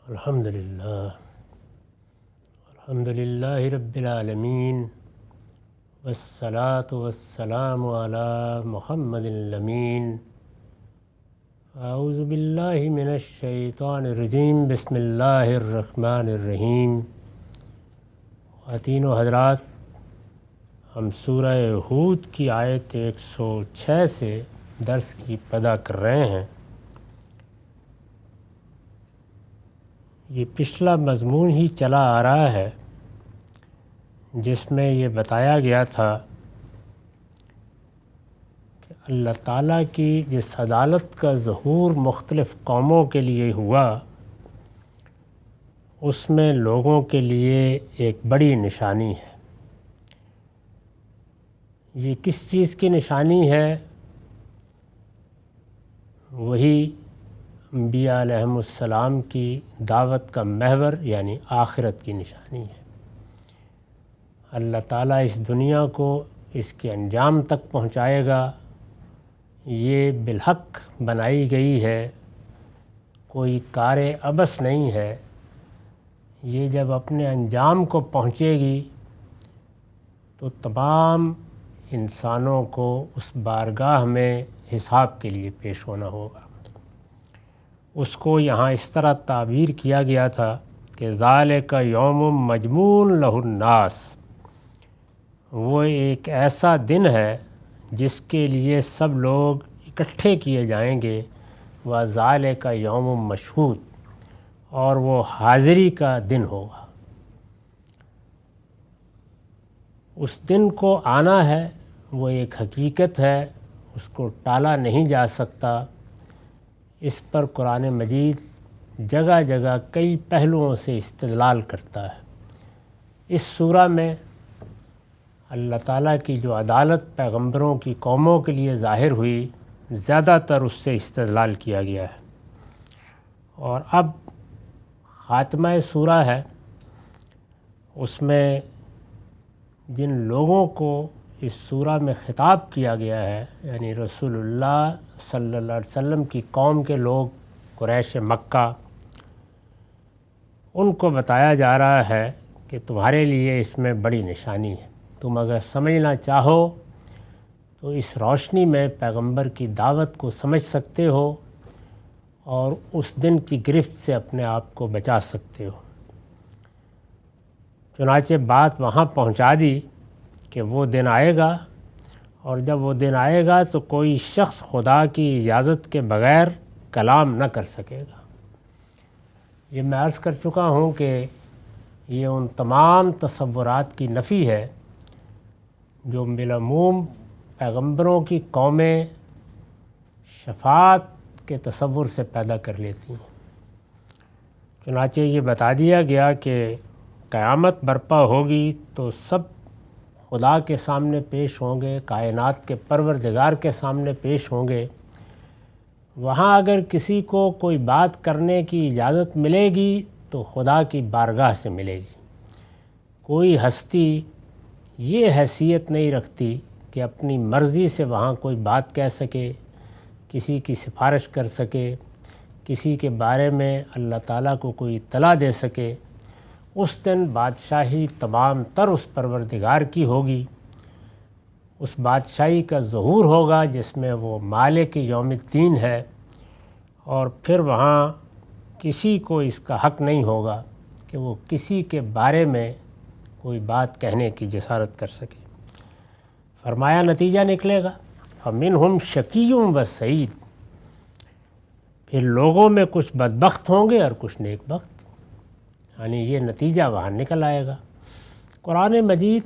الحمدللہ رب العالمین والصلاة والسلام علی محمد الامین۔ اعوذ باللہ من الشیطان الرجیم، بسم اللہ الرحمن الرحیم۔ خواتین و حضرات، ہم سورہ ہود کی آیت 106 سے درس کی ابتدا کر رہے ہیں۔ یہ پچھلا مضمون ہی چلا آ رہا ہے جس میں یہ بتایا گیا تھا کہ اللہ تعالیٰ کی جس عدالت کا ظہور مختلف قوموں کے لیے ہوا، اس میں لوگوں کے لیے ایک بڑی نشانی ہے۔ یہ کس چیز کی نشانی ہے؟ وہی انبیاء علیہم السلام کی دعوت کا محور یعنی آخرت کی نشانی ہے۔ اللہ تعالیٰ اس دنیا کو اس کے انجام تک پہنچائے گا، یہ بالحق بنائی گئی ہے، کوئی کار عبث نہیں ہے۔ یہ جب اپنے انجام کو پہنچے گی تو تمام انسانوں کو اس بارگاہ میں حساب کے لیے پیش ہونا ہوگا۔ اس کو یہاں اس طرح تعبیر کیا گیا تھا کہ ذالک یوم مجموع لہ الناس، وہ ایک ایسا دن ہے جس کے لیے سب لوگ اکٹھے کیے جائیں گے، وذالک یوم مشہود، اور وہ حاضری کا دن ہوگا۔ اس دن کو آنا ہے، وہ ایک حقیقت ہے، اس کو ٹالا نہیں جا سکتا۔ اس پر قرآن مجید جگہ جگہ کئی پہلوؤں سے استدلال کرتا ہے۔ اس سورہ میں اللہ تعالیٰ کی جو عدالت پیغمبروں کی قوموں کے لیے ظاہر ہوئی، زیادہ تر اس سے استدلال کیا گیا ہے۔ اور اب خاتمہ سورہ ہے، اس میں جن لوگوں کو اس سورہ میں خطاب کیا گیا ہے، یعنی رسول اللہ صلی اللہ علیہ وسلم کی قوم کے لوگ، قریش مکہ، ان کو بتایا جا رہا ہے کہ تمہارے لیے اس میں بڑی نشانی ہے۔ تم اگر سمجھنا چاہو تو اس روشنی میں پیغمبر کی دعوت کو سمجھ سکتے ہو اور اس دن کی گرفت سے اپنے آپ کو بچا سکتے ہو۔ چنانچہ بات وہاں پہنچا دی کہ وہ دن آئے گا، اور جب وہ دن آئے گا تو کوئی شخص خدا کی اجازت کے بغیر کلام نہ کر سکے گا۔ یہ میں عرض کر چکا ہوں کہ یہ ان تمام تصورات کی نفی ہے جو بالعموم پیغمبروں کی قومیں شفاعت کے تصور سے پیدا کر لیتی ہیں۔ چنانچہ یہ بتا دیا گیا کہ قیامت برپا ہوگی تو سب خدا کے سامنے پیش ہوں گے، کائنات کے پروردگار کے سامنے پیش ہوں گے۔ وہاں اگر کسی کو کوئی بات کرنے کی اجازت ملے گی تو خدا کی بارگاہ سے ملے گی۔ کوئی ہستی یہ حیثیت نہیں رکھتی کہ اپنی مرضی سے وہاں کوئی بات کہہ سکے، کسی کی سفارش کر سکے، کسی کے بارے میں اللہ تعالیٰ کو کوئی اطلاع دے سکے۔ اس دن بادشاہی تمام تر اس پروردگار کی ہوگی۔ اس بادشاہی کا ظہور ہوگا جس میں وہ مالک یوم الدین ہے، اور پھر وہاں کسی کو اس کا حق نہیں ہوگا کہ وہ کسی کے بارے میں کوئی بات کہنے کی جسارت کر سکے۔ فرمایا نتیجہ نکلے گا فَمِنْهُمْ شَقِيٌّ وَسَعِيدٌ، پھر لوگوں میں کچھ بدبخت ہوں گے اور کچھ نیک بخت، یعنی یہ نتیجہ وہاں نکل آئے گا۔ قرآن مجید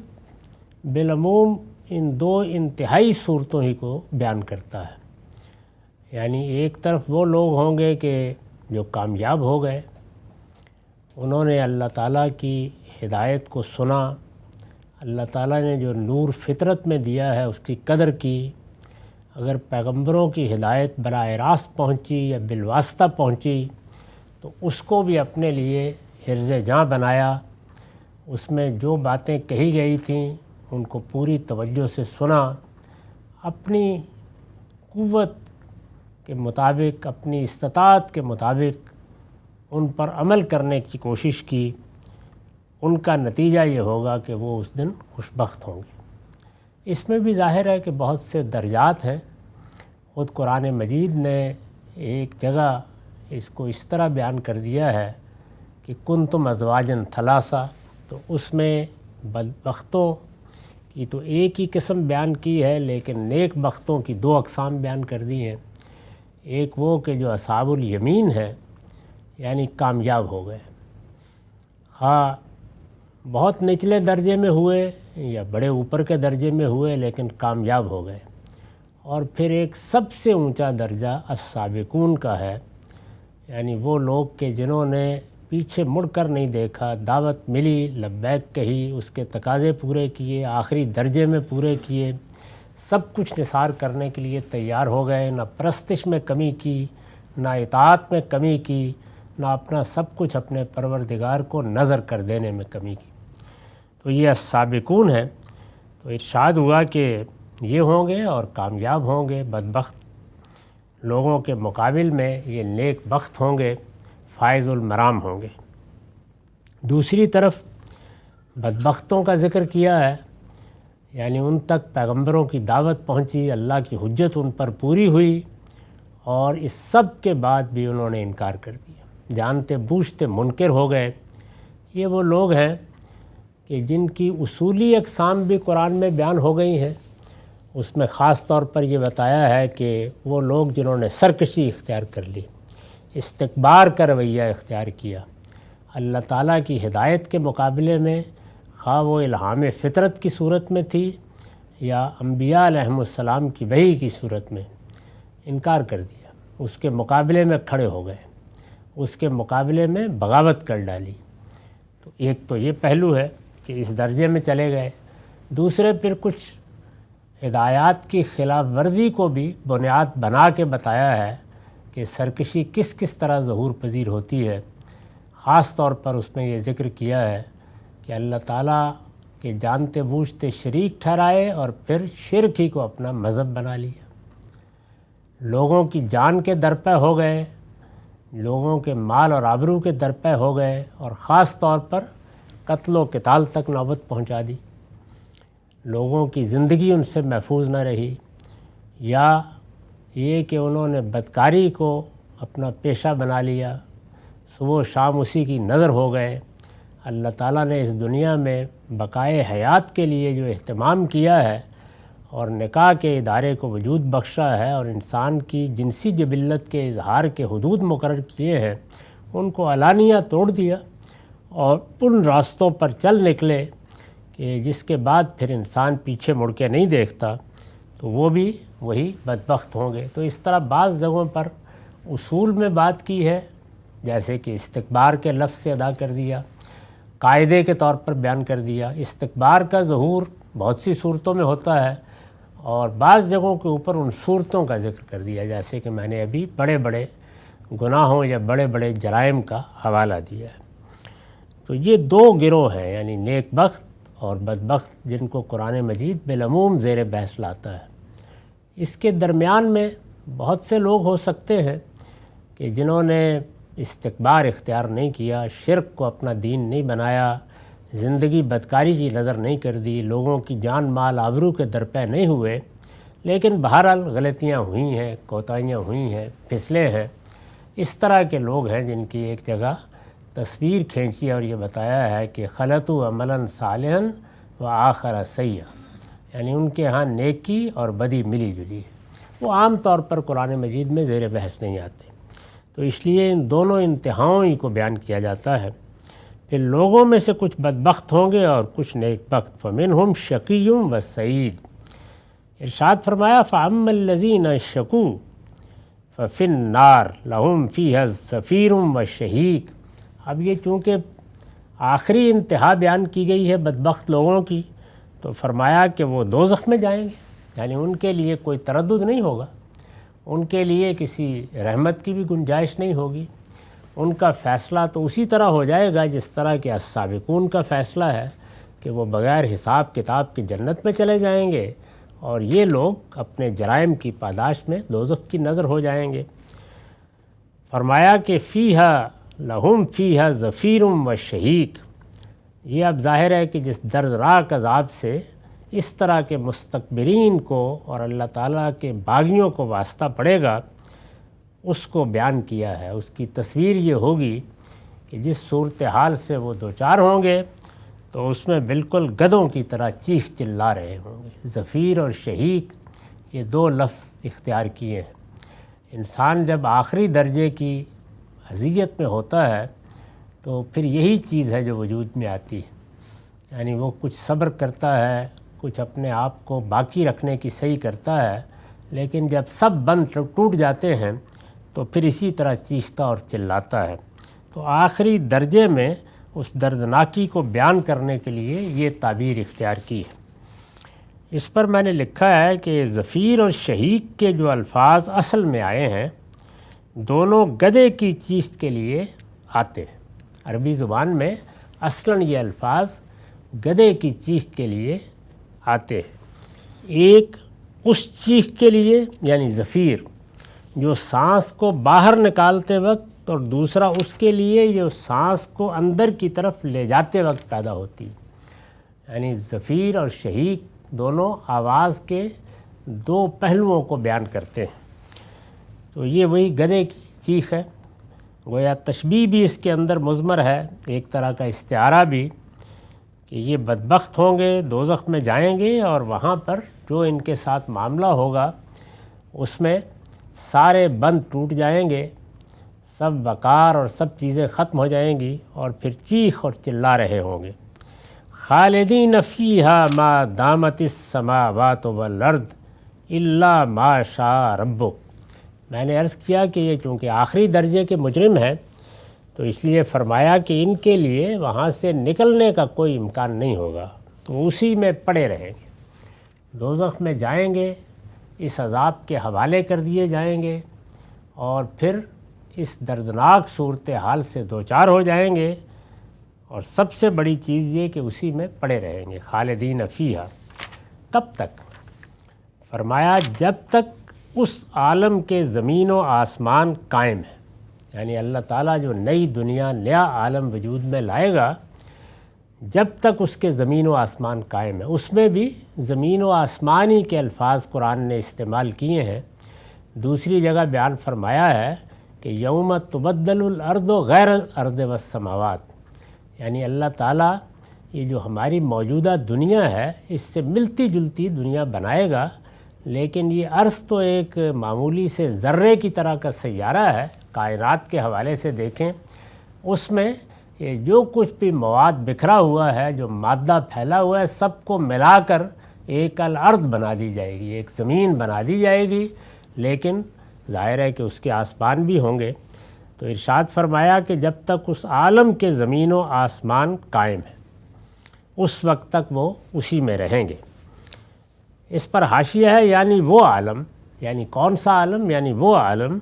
بالعموم ان دو انتہائی صورتوں ہی کو بیان کرتا ہے۔ یعنی ایک طرف وہ لوگ ہوں گے کہ جو کامیاب ہو گئے، انہوں نے اللہ تعالیٰ کی ہدایت کو سنا، اللہ تعالیٰ نے جو نور فطرت میں دیا ہے اس کی قدر کی۔ اگر پیغمبروں کی ہدایت براہ راست پہنچی یا بالواسطہ پہنچی تو اس کو بھی اپنے لیے حرز جاں بنایا، اس میں جو باتیں کہی گئی تھیں ان کو پوری توجہ سے سنا، اپنی قوت کے مطابق، اپنی استطاعت کے مطابق ان پر عمل کرنے کی کوشش کی، ان کا نتیجہ یہ ہوگا کہ وہ اس دن خوشبخت ہوں گے۔ اس میں بھی ظاہر ہے کہ بہت سے درجات ہیں۔ خود قرآن مجید نے ایک جگہ اس کو اس طرح بیان کر دیا ہے کہ کنتم ازواجا ثلاثہ، تو اس میں بدبختوں کی تو ایک ہی قسم بیان کی ہے، لیکن نیک بختوں کی دو اقسام بیان کر دی ہیں۔ ایک وہ کہ جو اصحاب الیمین ہے، یعنی کامیاب ہو گئے، خواہ بہت نچلے درجے میں ہوئے یا بڑے اوپر کے درجے میں ہوئے، لیکن کامیاب ہو گئے۔ اور پھر ایک سب سے اونچا درجہ السابقون کا ہے، یعنی وہ لوگ کہ جنہوں نے پیچھے مڑ کر نہیں دیکھا، دعوت ملی، لبیک کہی، اس کے تقاضے پورے کیے، آخری درجے میں پورے کیے، سب کچھ نثار کرنے کے لیے تیار ہو گئے، نہ پرستش میں کمی کی، نہ اطاعت میں کمی کی، نہ اپنا سب کچھ اپنے پروردگار کو نظر کر دینے میں کمی کی۔ تو یہ السابقون ہے۔ تو ارشاد ہوا کہ یہ ہوں گے اور کامیاب ہوں گے، بدبخت لوگوں کے مقابل میں یہ نیک بخت ہوں گے، فائز المرام ہوں گے۔ دوسری طرف بدبختوں کا ذکر کیا ہے، یعنی ان تک پیغمبروں کی دعوت پہنچی، اللہ کی حجت ان پر پوری ہوئی، اور اس سب کے بعد بھی انہوں نے انکار کر دیا، جانتے بوجھتے منکر ہو گئے۔ یہ وہ لوگ ہیں کہ جن کی اصولی اقسام بھی قرآن میں بیان ہو گئی ہیں۔ اس میں خاص طور پر یہ بتایا ہے کہ وہ لوگ جنہوں نے سرکشی اختیار کر لی، استکبار کا رویہ اختیار کیا، اللہ تعالیٰ کی ہدایت کے مقابلے میں، خواہ وہ الہام فطرت کی صورت میں تھی یا انبیاء علیہم السلام کی وحی کی صورت میں، انکار کر دیا، اس کے مقابلے میں کھڑے ہو گئے، اس کے مقابلے میں بغاوت کر ڈالی۔ تو ایک تو یہ پہلو ہے کہ اس درجے میں چلے گئے۔ دوسرے پھر کچھ ہدایات کی خلاف ورزی کو بھی بنیاد بنا کے بتایا ہے کہ سرکشی کس کس طرح ظہور پذیر ہوتی ہے۔ خاص طور پر اس میں یہ ذکر کیا ہے کہ اللہ تعالیٰ کے جانتے بوجھتے شریک ٹھہرائے اور پھر شرک ہی کو اپنا مذہب بنا لیا، لوگوں کی جان کے درپے ہو گئے، لوگوں کے مال اور آبرو کے درپے ہو گئے، اور خاص طور پر قتل و قتال تک نوبت پہنچا دی، لوگوں کی زندگی ان سے محفوظ نہ رہی، یا یہ کہ انہوں نے بدکاری کو اپنا پیشہ بنا لیا، صبح و شام اسی کی نظر ہو گئے۔ اللہ تعالیٰ نے اس دنیا میں بقائے حیات کے لیے جو اہتمام کیا ہے اور نکاح کے ادارے کو وجود بخشا ہے اور انسان کی جنسی جبلت کے اظہار کے حدود مقرر کیے ہیں، ان کو علانیہ توڑ دیا اور ان راستوں پر چل نکلے کہ جس کے بعد پھر انسان پیچھے مڑ کے نہیں دیکھتا، تو وہ بھی وہی بدبخت ہوں گے۔ تو اس طرح بعض جگہوں پر اصول میں بات کی ہے، جیسے کہ استکبار کے لفظ سے ادا کر دیا، قاعدے کے طور پر بیان کر دیا۔ استکبار کا ظہور بہت سی صورتوں میں ہوتا ہے، اور بعض جگہوں کے اوپر ان صورتوں کا ذکر کر دیا، جیسے کہ میں نے ابھی بڑے بڑے گناہوں یا بڑے بڑے جرائم کا حوالہ دیا ہے۔ تو یہ دو گروہ ہیں، یعنی نیک بخت اور بدبخت، جن کو قرآن مجید بالعموم زیر بحث لاتا ہے۔ اس کے درمیان میں بہت سے لوگ ہو سکتے ہیں کہ جنہوں نے استکبار اختیار نہیں کیا، شرک کو اپنا دین نہیں بنایا، زندگی بدکاری کی نظر نہیں کر دی، لوگوں کی جان مال آبرو کے درپے نہیں ہوئے، لیکن بہرحال غلطیاں ہوئی ہیں، کوتاہیاں ہوئی ہیں، پھسلے ہیں۔ اس طرح کے لوگ ہیں جن کی ایک جگہ تصویر کھینچی اور یہ بتایا ہے کہ خلطوا عملا صالحا و آخر سیئا، یعنی ان کے ہاں نیکی اور بدی ملی جلی ہے۔ وہ عام طور پر قرآن مجید میں زیر بحث نہیں آتے، تو اس لیے ان دونوں انتہاؤں ہی کو بیان کیا جاتا ہے۔ پھر لوگوں میں سے کچھ بدبخت ہوں گے اور کچھ نیک بخت، فمنہم شقی و سعید۔ ارشاد فرمایا فاما الذین شقوا ففی النار لہم فیہا زفیر و شہیق۔ اب یہ چونکہ آخری انتہا بیان کی گئی ہے بدبخت لوگوں کی، تو فرمایا کہ وہ دوزخ میں جائیں گے، یعنی ان کے لیے کوئی تردد نہیں ہوگا، ان کے لیے کسی رحمت کی بھی گنجائش نہیں ہوگی، ان کا فیصلہ تو اسی طرح ہو جائے گا جس طرح کہ السابقون کا فیصلہ ہے کہ وہ بغیر حساب کتاب کی جنت میں چلے جائیں گے، اور یہ لوگ اپنے جرائم کی پاداش میں دوزخ کی نظر ہو جائیں گے۔ فرمایا کہ فیہا لہم فیہا زفیر و شہیق، یہ اب ظاہر ہے کہ جس دردناک عذاب سے اس طرح کے مستکبرین کو اور اللہ تعالیٰ کے باغیوں کو واسطہ پڑے گا، اس کو بیان کیا ہے۔ اس کی تصویر یہ ہوگی کہ جس صورتحال سے وہ دوچار ہوں گے تو اس میں بالکل گدھوں کی طرح چیخ چلا رہے ہوں گے۔ زفیر اور شہیق یہ دو لفظ اختیار کیے ہیں۔ انسان جب آخری درجے کی اذیت میں ہوتا ہے تو پھر یہی چیز ہے جو وجود میں آتی ہے، یعنی وہ کچھ صبر کرتا ہے، کچھ اپنے آپ کو باقی رکھنے کی صحیح کرتا ہے، لیکن جب سب بند ٹوٹ جاتے ہیں تو پھر اسی طرح چیختا اور چلاتا ہے۔ تو آخری درجے میں اس دردناکی کو بیان کرنے کے لیے یہ تعبیر اختیار کی ہے۔ اس پر میں نے لکھا ہے کہ زفیر اور شہیق کے جو الفاظ اصل میں آئے ہیں دونوں گدھے کی چیخ کے لیے آتے ہیں۔ عربی زبان میں اصلاً یہ الفاظ گدھے کی چیخ کے لیے آتے ہیں۔ ایک اس چیخ کے لیے یعنی زفیر جو سانس کو باہر نکالتے وقت، اور دوسرا اس کے لیے جو سانس کو اندر کی طرف لے جاتے وقت پیدا ہوتی ہے، یعنی زفیر اور شہیق دونوں آواز کے دو پہلوؤں کو بیان کرتے ہیں۔ تو یہ وہی گدھے کی چیخ ہے، گویا تشبیہ بھی اس کے اندر مضمر ہے، ایک طرح کا استعارہ بھی، کہ یہ بدبخت ہوں گے، دوزخ میں جائیں گے اور وہاں پر جو ان کے ساتھ معاملہ ہوگا اس میں سارے بند ٹوٹ جائیں گے، سب وقار اور سب چیزیں ختم ہو جائیں گی، اور پھر چیخ اور چلا رہے ہوں گے۔ خالدین فیہا ما دامت السماوات والارض الا ما شاء ربک۔ میں نے عرض کیا کہ یہ چونکہ آخری درجے کے مجرم ہیں تو اس لیے فرمایا کہ ان کے لیے وہاں سے نکلنے کا کوئی امکان نہیں ہوگا، تو اسی میں پڑے رہیں گے، دوزخ میں جائیں گے، اس عذاب کے حوالے کر دیے جائیں گے، اور پھر اس دردناک صورتحال سے دوچار ہو جائیں گے، اور سب سے بڑی چیز یہ کہ اسی میں پڑے رہیں گے۔ خالدین فیہا، کب تک؟ فرمایا جب تک اس عالم کے زمین و آسمان قائم ہے، یعنی اللہ تعالیٰ جو نئی دنیا نیا عالم وجود میں لائے گا، جب تک اس کے زمین و آسمان قائم ہے۔ اس میں بھی زمین و آسمانی کے الفاظ قرآن نے استعمال کیے ہیں۔ دوسری جگہ بیان فرمایا ہے کہ یوم تبدل الارض غیر الارض والسماوات، یعنی اللہ تعالیٰ یہ جو ہماری موجودہ دنیا ہے اس سے ملتی جلتی دنیا بنائے گا، لیکن یہ عرض تو ایک معمولی سے ذرے کی طرح کا سیارہ ہے، کائنات کے حوالے سے دیکھیں اس میں یہ جو کچھ بھی مواد بکھرا ہوا ہے، جو مادہ پھیلا ہوا ہے، سب کو ملا کر ایک الارض بنا دی جائے گی، ایک زمین بنا دی جائے گی، لیکن ظاہر ہے کہ اس کے آسمان بھی ہوں گے۔ تو ارشاد فرمایا کہ جب تک اس عالم کے زمین و آسمان قائم ہے اس وقت تک وہ اسی میں رہیں گے۔ اس پر حاشیہ ہے یعنی وہ عالم، یعنی کون سا عالم؟ یعنی وہ عالم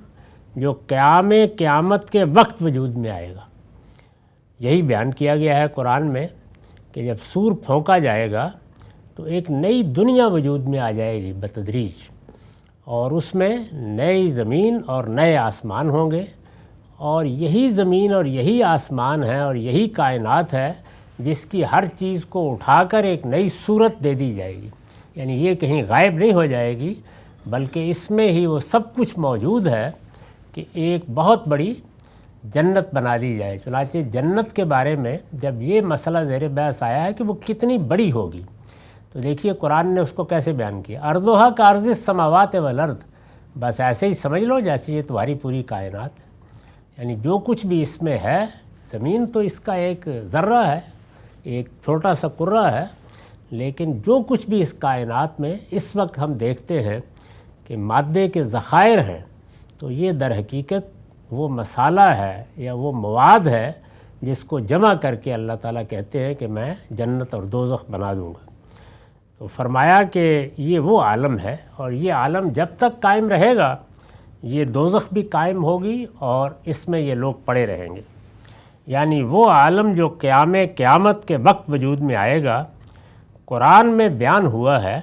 جو قیامت کے وقت وجود میں آئے گا۔ یہی بیان کیا گیا ہے قرآن میں کہ جب سور پھونکا جائے گا تو ایک نئی دنیا وجود میں آ جائے گی بتدریج، اور اس میں نئی زمین اور نئے آسمان ہوں گے، اور یہی زمین اور یہی آسمان ہے اور یہی کائنات ہے جس کی ہر چیز کو اٹھا کر ایک نئی صورت دے دی جائے گی، یعنی یہ کہیں غائب نہیں ہو جائے گی، بلکہ اس میں ہی وہ سب کچھ موجود ہے کہ ایک بہت بڑی جنت بنا دی جائے۔ چنانچہ جنت کے بارے میں جب یہ مسئلہ زیر بحث آیا ہے کہ وہ کتنی بڑی ہوگی، تو دیکھیے قرآن نے اس کو کیسے بیان کیا، ارضھا کارض السماوات والارض، بس ایسے ہی سمجھ لو جیسے یہ تمہاری پوری کائنات ہے، یعنی جو کچھ بھی اس میں ہے، زمین تو اس کا ایک ذرہ ہے، ایک چھوٹا سا کرہ ہے، لیکن جو کچھ بھی اس کائنات میں اس وقت ہم دیکھتے ہیں کہ مادے کے ذخائر ہیں، تو یہ در حقیقت وہ مسالہ ہے یا وہ مواد ہے جس کو جمع کر کے اللہ تعالیٰ کہتے ہیں کہ میں جنت اور دوزخ بنا دوں گا۔ تو فرمایا کہ یہ وہ عالم ہے، اور یہ عالم جب تک قائم رہے گا یہ دوزخ بھی قائم ہوگی اور اس میں یہ لوگ پڑے رہیں گے، یعنی وہ عالم جو قیامت کے وقت وجود میں آئے گا۔ قرآن میں بیان ہوا ہے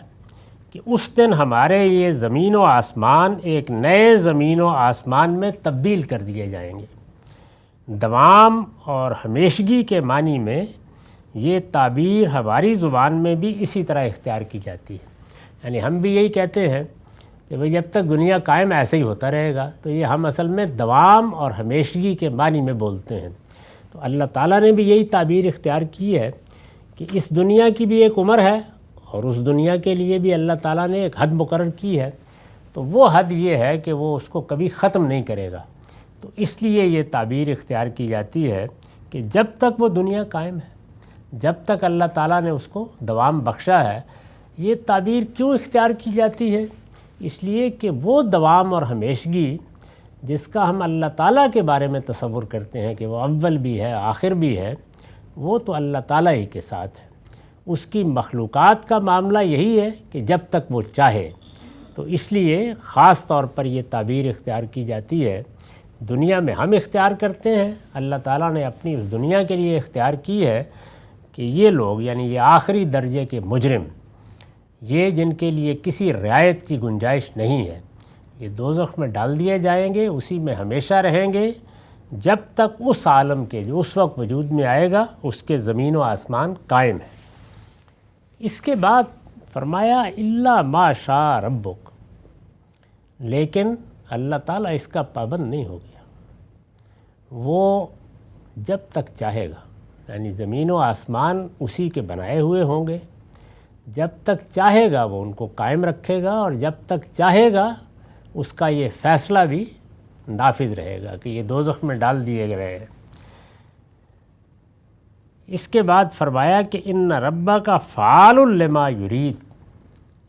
کہ اس دن ہمارے یہ زمین و آسمان ایک نئے زمین و آسمان میں تبدیل کر دیے جائیں گے، دوام اور ہمیشگی کے معنی میں یہ تعبیر ہماری زبان میں بھی اسی طرح اختیار کی جاتی ہے۔ یعنی ہم بھی یہی کہتے ہیں کہ بھئی جب تک دنیا قائم ایسے ہی ہوتا رہے گا، تو یہ ہم اصل میں دوام اور ہمیشگی کے معنی میں بولتے ہیں۔ تو اللہ تعالیٰ نے بھی یہی تعبیر اختیار کی ہے کہ اس دنیا کی بھی ایک عمر ہے، اور اس دنیا کے لیے بھی اللہ تعالیٰ نے ایک حد مقرر کی ہے، تو وہ حد یہ ہے کہ وہ اس کو کبھی ختم نہیں کرے گا۔ تو اس لیے یہ تعبیر اختیار کی جاتی ہے کہ جب تک وہ دنیا قائم ہے، جب تک اللہ تعالیٰ نے اس کو دوام بخشا ہے۔ یہ تعبیر کیوں اختیار کی جاتی ہے؟ اس لیے کہ وہ دوام اور ہمیشگی جس کا ہم اللہ تعالیٰ کے بارے میں تصور کرتے ہیں کہ وہ اول بھی ہے آخر بھی ہے، وہ تو اللہ تعالیٰ ہی کے ساتھ ہے۔ اس کی مخلوقات کا معاملہ یہی ہے کہ جب تک وہ چاہے، تو اس لیے خاص طور پر یہ تعبیر اختیار کی جاتی ہے۔ دنیا میں ہم اختیار کرتے ہیں، اللہ تعالیٰ نے اپنی اس دنیا کے لیے اختیار کی ہے کہ یہ لوگ، یعنی یہ آخری درجے کے مجرم، یہ جن کے لیے کسی رعایت کی گنجائش نہیں ہے، یہ دوزخ میں ڈال دیے جائیں گے، اسی میں ہمیشہ رہیں گے جب تک اس عالم کے جو اس وقت وجود میں آئے گا اس کے زمین و آسمان قائم ہے۔ اس کے بعد فرمایا الا ما شاء ربک، لیکن اللہ تعالیٰ اس کا پابند نہیں ہو گیا۔ وہ جب تک چاہے گا، یعنی زمین و آسمان اسی کے بنائے ہوئے ہوں گے، جب تک چاہے گا وہ ان کو قائم رکھے گا، اور جب تک چاہے گا اس کا یہ فیصلہ بھی نافذ رہے گا کہ یہ دوزخ میں ڈال دیے گئے ہیں۔ اس کے بعد فرمایا کہ ان ربک فعال لما یرید،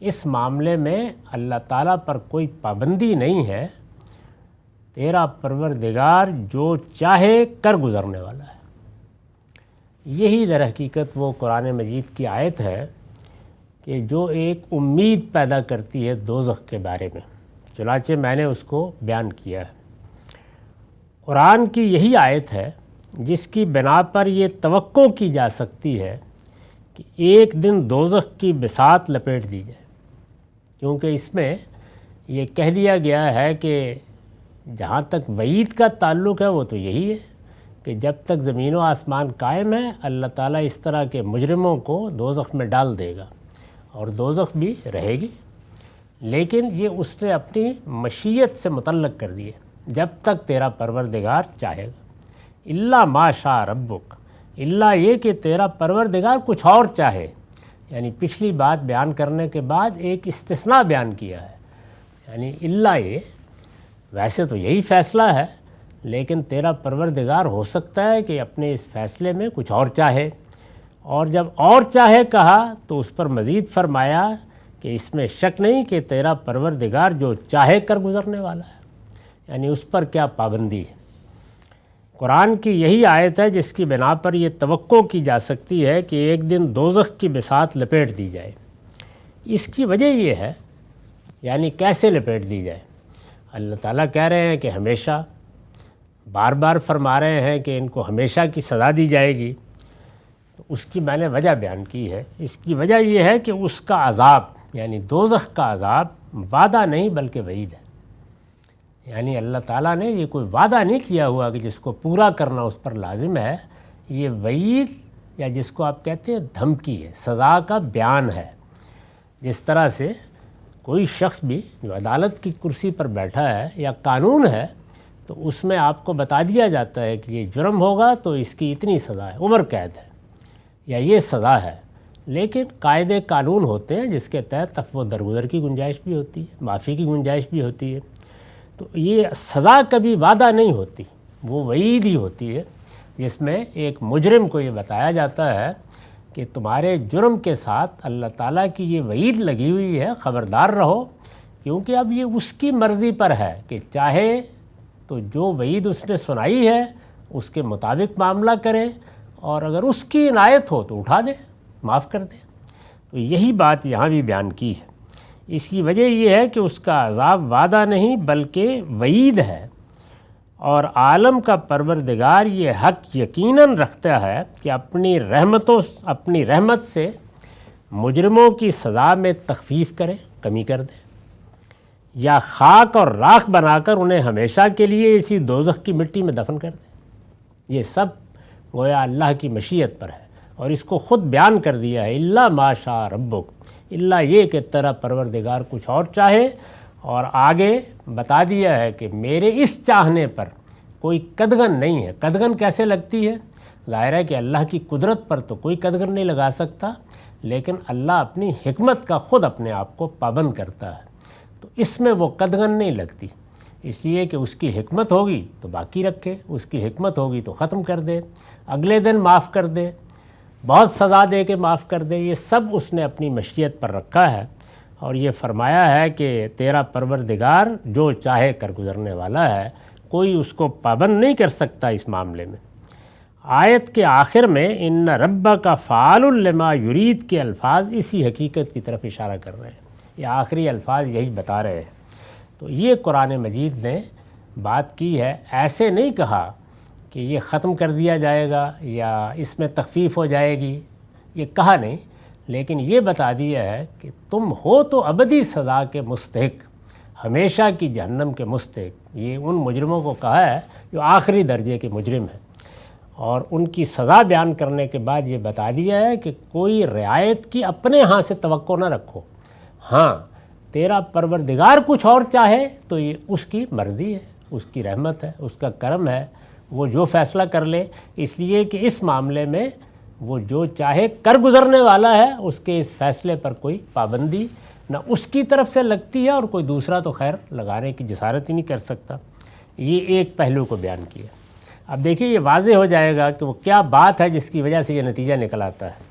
اس معاملے میں اللہ تعالیٰ پر کوئی پابندی نہیں ہے، تیرا پروردگار جو چاہے کر گزرنے والا ہے۔ یہی در حقیقت وہ قرآن مجید کی آیت ہے کہ جو ایک امید پیدا کرتی ہے دوزخ کے بارے میں، چنانچہ میں نے اس کو بیان کیا ہے۔ قرآن کی یہی آیت ہے جس کی بنا پر یہ توقع کی جا سکتی ہے کہ ایک دن دوزخ کی بساط لپیٹ دی جائے، کیونکہ اس میں یہ کہہ دیا گیا ہے کہ جہاں تک وعید کا تعلق ہے وہ تو یہی ہے کہ جب تک زمین و آسمان قائم ہے اللہ تعالیٰ اس طرح کے مجرموں کو دوزخ میں ڈال دے گا، اور دوزخ بھی رہے گی، لیکن یہ اس نے اپنی مشیت سے متعلق کر دی ہے، جب تک تیرا پروردگار چاہے گا۔ الا ما شاء ربک، الا یہ کہ تیرا پروردگار کچھ اور چاہے، یعنی پچھلی بات بیان کرنے کے بعد ایک استثناء بیان کیا ہے، یعنی الا یہ ویسے تو یہی فیصلہ ہے، لیکن تیرا پروردگار ہو سکتا ہے کہ اپنے اس فیصلے میں کچھ اور چاہے۔ اور جب اور چاہے کہا تو اس پر مزید فرمایا کہ اس میں شک نہیں کہ تیرا پروردگار جو چاہے کر گزرنے والا ہے، یعنی اس پر کیا پابندی ہے۔ قرآن کی یہی آیت ہے جس کی بنا پر یہ توقع کی جا سکتی ہے کہ ایک دن دوزخ کی بساط لپیٹ دی جائے۔ اس کی وجہ یہ ہے، یعنی کیسے لپیٹ دی جائے؟ اللہ تعالیٰ کہہ رہے ہیں کہ ہمیشہ، بار بار فرما رہے ہیں کہ ان کو ہمیشہ کی سزا دی جائے گی، تو اس کی میں نے وجہ بیان کی ہے۔ اس کی وجہ یہ ہے کہ اس کا عذاب، یعنی دوزخ کا عذاب، وعدہ نہیں بلکہ وعید ہے۔ یعنی اللہ تعالیٰ نے یہ کوئی وعدہ نہیں کیا ہوا کہ جس کو پورا کرنا اس پر لازم ہے، یہ وعید یا جس کو آپ کہتے ہیں دھمکی ہے، سزا کا بیان ہے۔ جس طرح سے کوئی شخص بھی جو عدالت کی کرسی پر بیٹھا ہے یا قانون ہے، تو اس میں آپ کو بتا دیا جاتا ہے کہ یہ جرم ہوگا تو اس کی اتنی سزا ہے، عمر قید ہے یا یہ سزا ہے، لیکن قاعدے قانون ہوتے ہیں جس کے تحت اب وہ درگزر کی گنجائش بھی ہوتی ہے، معافی کی گنجائش بھی ہوتی ہے۔ تو یہ سزا کبھی وعدہ نہیں ہوتی، وہ وعید ہی ہوتی ہے، جس میں ایک مجرم کو یہ بتایا جاتا ہے کہ تمہارے جرم کے ساتھ اللہ تعالیٰ کی یہ وعید لگی ہوئی ہے، خبردار رہو، کیونکہ اب یہ اس کی مرضی پر ہے کہ چاہے تو جو وعید اس نے سنائی ہے اس کے مطابق معاملہ کرے، اور اگر اس کی عنایت ہو تو اٹھا دے، معاف کر دے۔ تو یہی بات یہاں بھی بیان کی ہے۔ اس کی وجہ یہ ہے کہ اس کا عذاب وعدہ نہیں بلکہ وعید ہے، اور عالم کا پروردگار یہ حق یقیناً رکھتا ہے کہ اپنی رحمت سے مجرموں کی سزا میں تخفیف کرے، کمی کر دے، یا خاک اور راکھ بنا کر انہیں ہمیشہ کے لیے اسی دوزخ کی مٹی میں دفن کر دے۔ یہ سب گویا اللہ کی مشیت پر ہے، اور اس کو خود بیان کر دیا ہے، الا ما شاء ربک، الا یہ کہ تیرا پروردگار کچھ اور چاہے، اور آگے بتا دیا ہے کہ میرے اس چاہنے پر کوئی قدغن نہیں ہے۔ قدغن کیسے لگتی ہے؟ ظاہر ہے کہ اللہ کی قدرت پر تو کوئی قدغن نہیں لگا سکتا، لیکن اللہ اپنی حکمت کا خود اپنے آپ کو پابند کرتا ہے، تو اس میں وہ قدغن نہیں لگتی، اس لیے کہ اس کی حکمت ہوگی تو باقی رکھے، اس کی حکمت ہوگی تو ختم کر دے، اگلے دن معاف کر دے، بہت سزا دے کے معاف کر دے، یہ سب اس نے اپنی مشیت پر رکھا ہے۔ اور یہ فرمایا ہے کہ تیرا پروردگار جو چاہے کر گزرنے والا ہے، کوئی اس کو پابند نہیں کر سکتا اس معاملے میں۔ آیت کے آخر میں ان ربک فعال لما یرید کے الفاظ اسی حقیقت کی طرف اشارہ کر رہے ہیں، یہ آخری الفاظ یہی بتا رہے ہیں۔ تو یہ قرآن مجید نے بات کی ہے، ایسے نہیں کہا کہ یہ ختم کر دیا جائے گا یا اس میں تخفیف ہو جائے گی، یہ کہا نہیں، لیکن یہ بتا دیا ہے کہ تم ہو تو ابدی سزا کے مستحق، ہمیشہ کی جہنم کے مستحق۔ یہ ان مجرموں کو کہا ہے جو آخری درجے کے مجرم ہیں، اور ان کی سزا بیان کرنے کے بعد یہ بتا دیا ہے کہ کوئی رعایت کی اپنے ہاں سے توقع نہ رکھو، ہاں تیرا پروردگار کچھ اور چاہے تو یہ اس کی مرضی ہے، اس کی رحمت ہے، اس کا کرم ہے، وہ جو فیصلہ کر لے، اس لیے کہ اس معاملے میں وہ جو چاہے کر گزرنے والا ہے، اس کے اس فیصلے پر کوئی پابندی نہ اس کی طرف سے لگتی ہے، اور کوئی دوسرا تو خیر لگانے کی جسارت ہی نہیں کر سکتا۔ یہ ایک پہلو کو بیان کیا۔ اب دیکھیے یہ واضح ہو جائے گا کہ وہ کیا بات ہے جس کی وجہ سے یہ نتیجہ نکل آتا ہے۔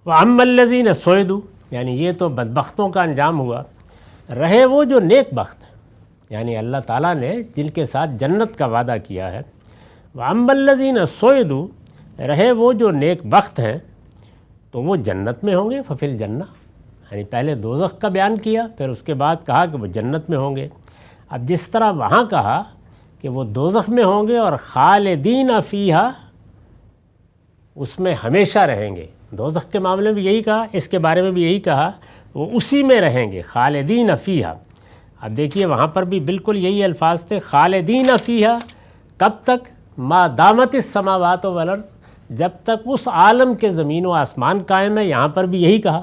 وَأَمَّا الَّذِينَ سُعِدُوا، یعنی یہ تو بدبختوں کا انجام ہوا، رہے وہ جو نیک بخت ہیں، یعنی اللہ تعالیٰ نے جن کے ساتھ جنت کا وعدہ کیا ہے۔ وَأَمَّا الَّذِينَ سُعِدُوا، رہے وہ جو نیک بخت ہیں تو وہ جنت میں ہوں گے، ففی الجنہ، یعنی پہلے دوزخ کا بیان کیا، پھر اس کے بعد کہا کہ وہ جنت میں ہوں گے۔ اب جس طرح وہاں کہا کہ وہ دوزخ میں ہوں گے اور خالدین فیہا، اس میں ہمیشہ رہیں گے، دوزخ کے معاملے میں بھی یہی کہا، اس کے بارے میں بھی یہی کہا، وہ اسی میں رہیں گے، خالدین فیہا۔ اب دیکھیے وہاں پر بھی بالکل یہی الفاظ تھے، خالدین فیہا، کب تک؟ ما دامت السماوات والارض، جب تک اس عالم کے زمین و آسمان قائم ہے، یہاں پر بھی یہی کہا،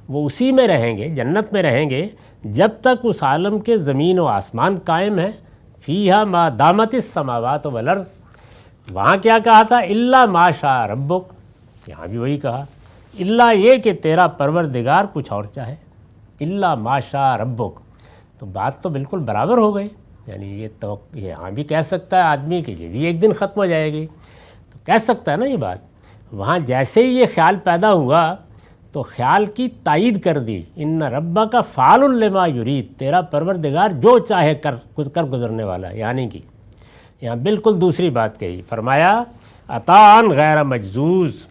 وہ اسی میں رہیں گے، جنت میں رہیں گے جب تک اس عالم کے زمین و آسمان قائم ہے۔ فیہا ما دامت السماوات والارض، وہاں کیا کہا تھا؟ الا ما شاء ربک، یہاں بھی وہی کہا، الا یہ کہ تیرا پروردگار کچھ اور چاہے، الا ما شاء ربک، تو بات تو بالکل برابر ہو گئی۔ یعنی یہ تو یہاں بھی کہہ سکتا ہے آدمی کہ یہ بھی ایک دن ختم ہو جائے گی، تو کہہ سکتا ہے نا یہ بات۔ وہاں جیسے ہی یہ خیال پیدا ہوا تو خیال کی تائید کر دی، ان ربک فعال لما یرید، تیرا پروردگار جو چاہے کر گزرنے والا ہے، یعنی کہ یہاں بالکل دوسری بات کہی، فرمایا عطاء غیر مجزوز،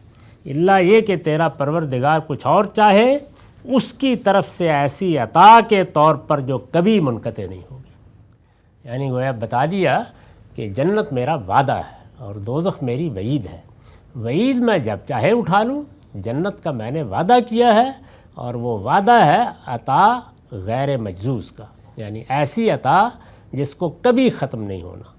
الا یہ کہ تیرا پروردگار کچھ اور چاہے، اس کی طرف سے ایسی عطا کے طور پر جو کبھی منقطع نہیں ہوگی۔ یعنی گویا بتا دیا کہ جنت میرا وعدہ ہے اور دوزخ میری وعید ہے، وعید میں جب چاہے اٹھا لوں، جنت کا میں نے وعدہ کیا ہے، اور وہ وعدہ ہے عطا غیر مجزوز کا، یعنی ایسی عطا جس کو کبھی ختم نہیں ہونا۔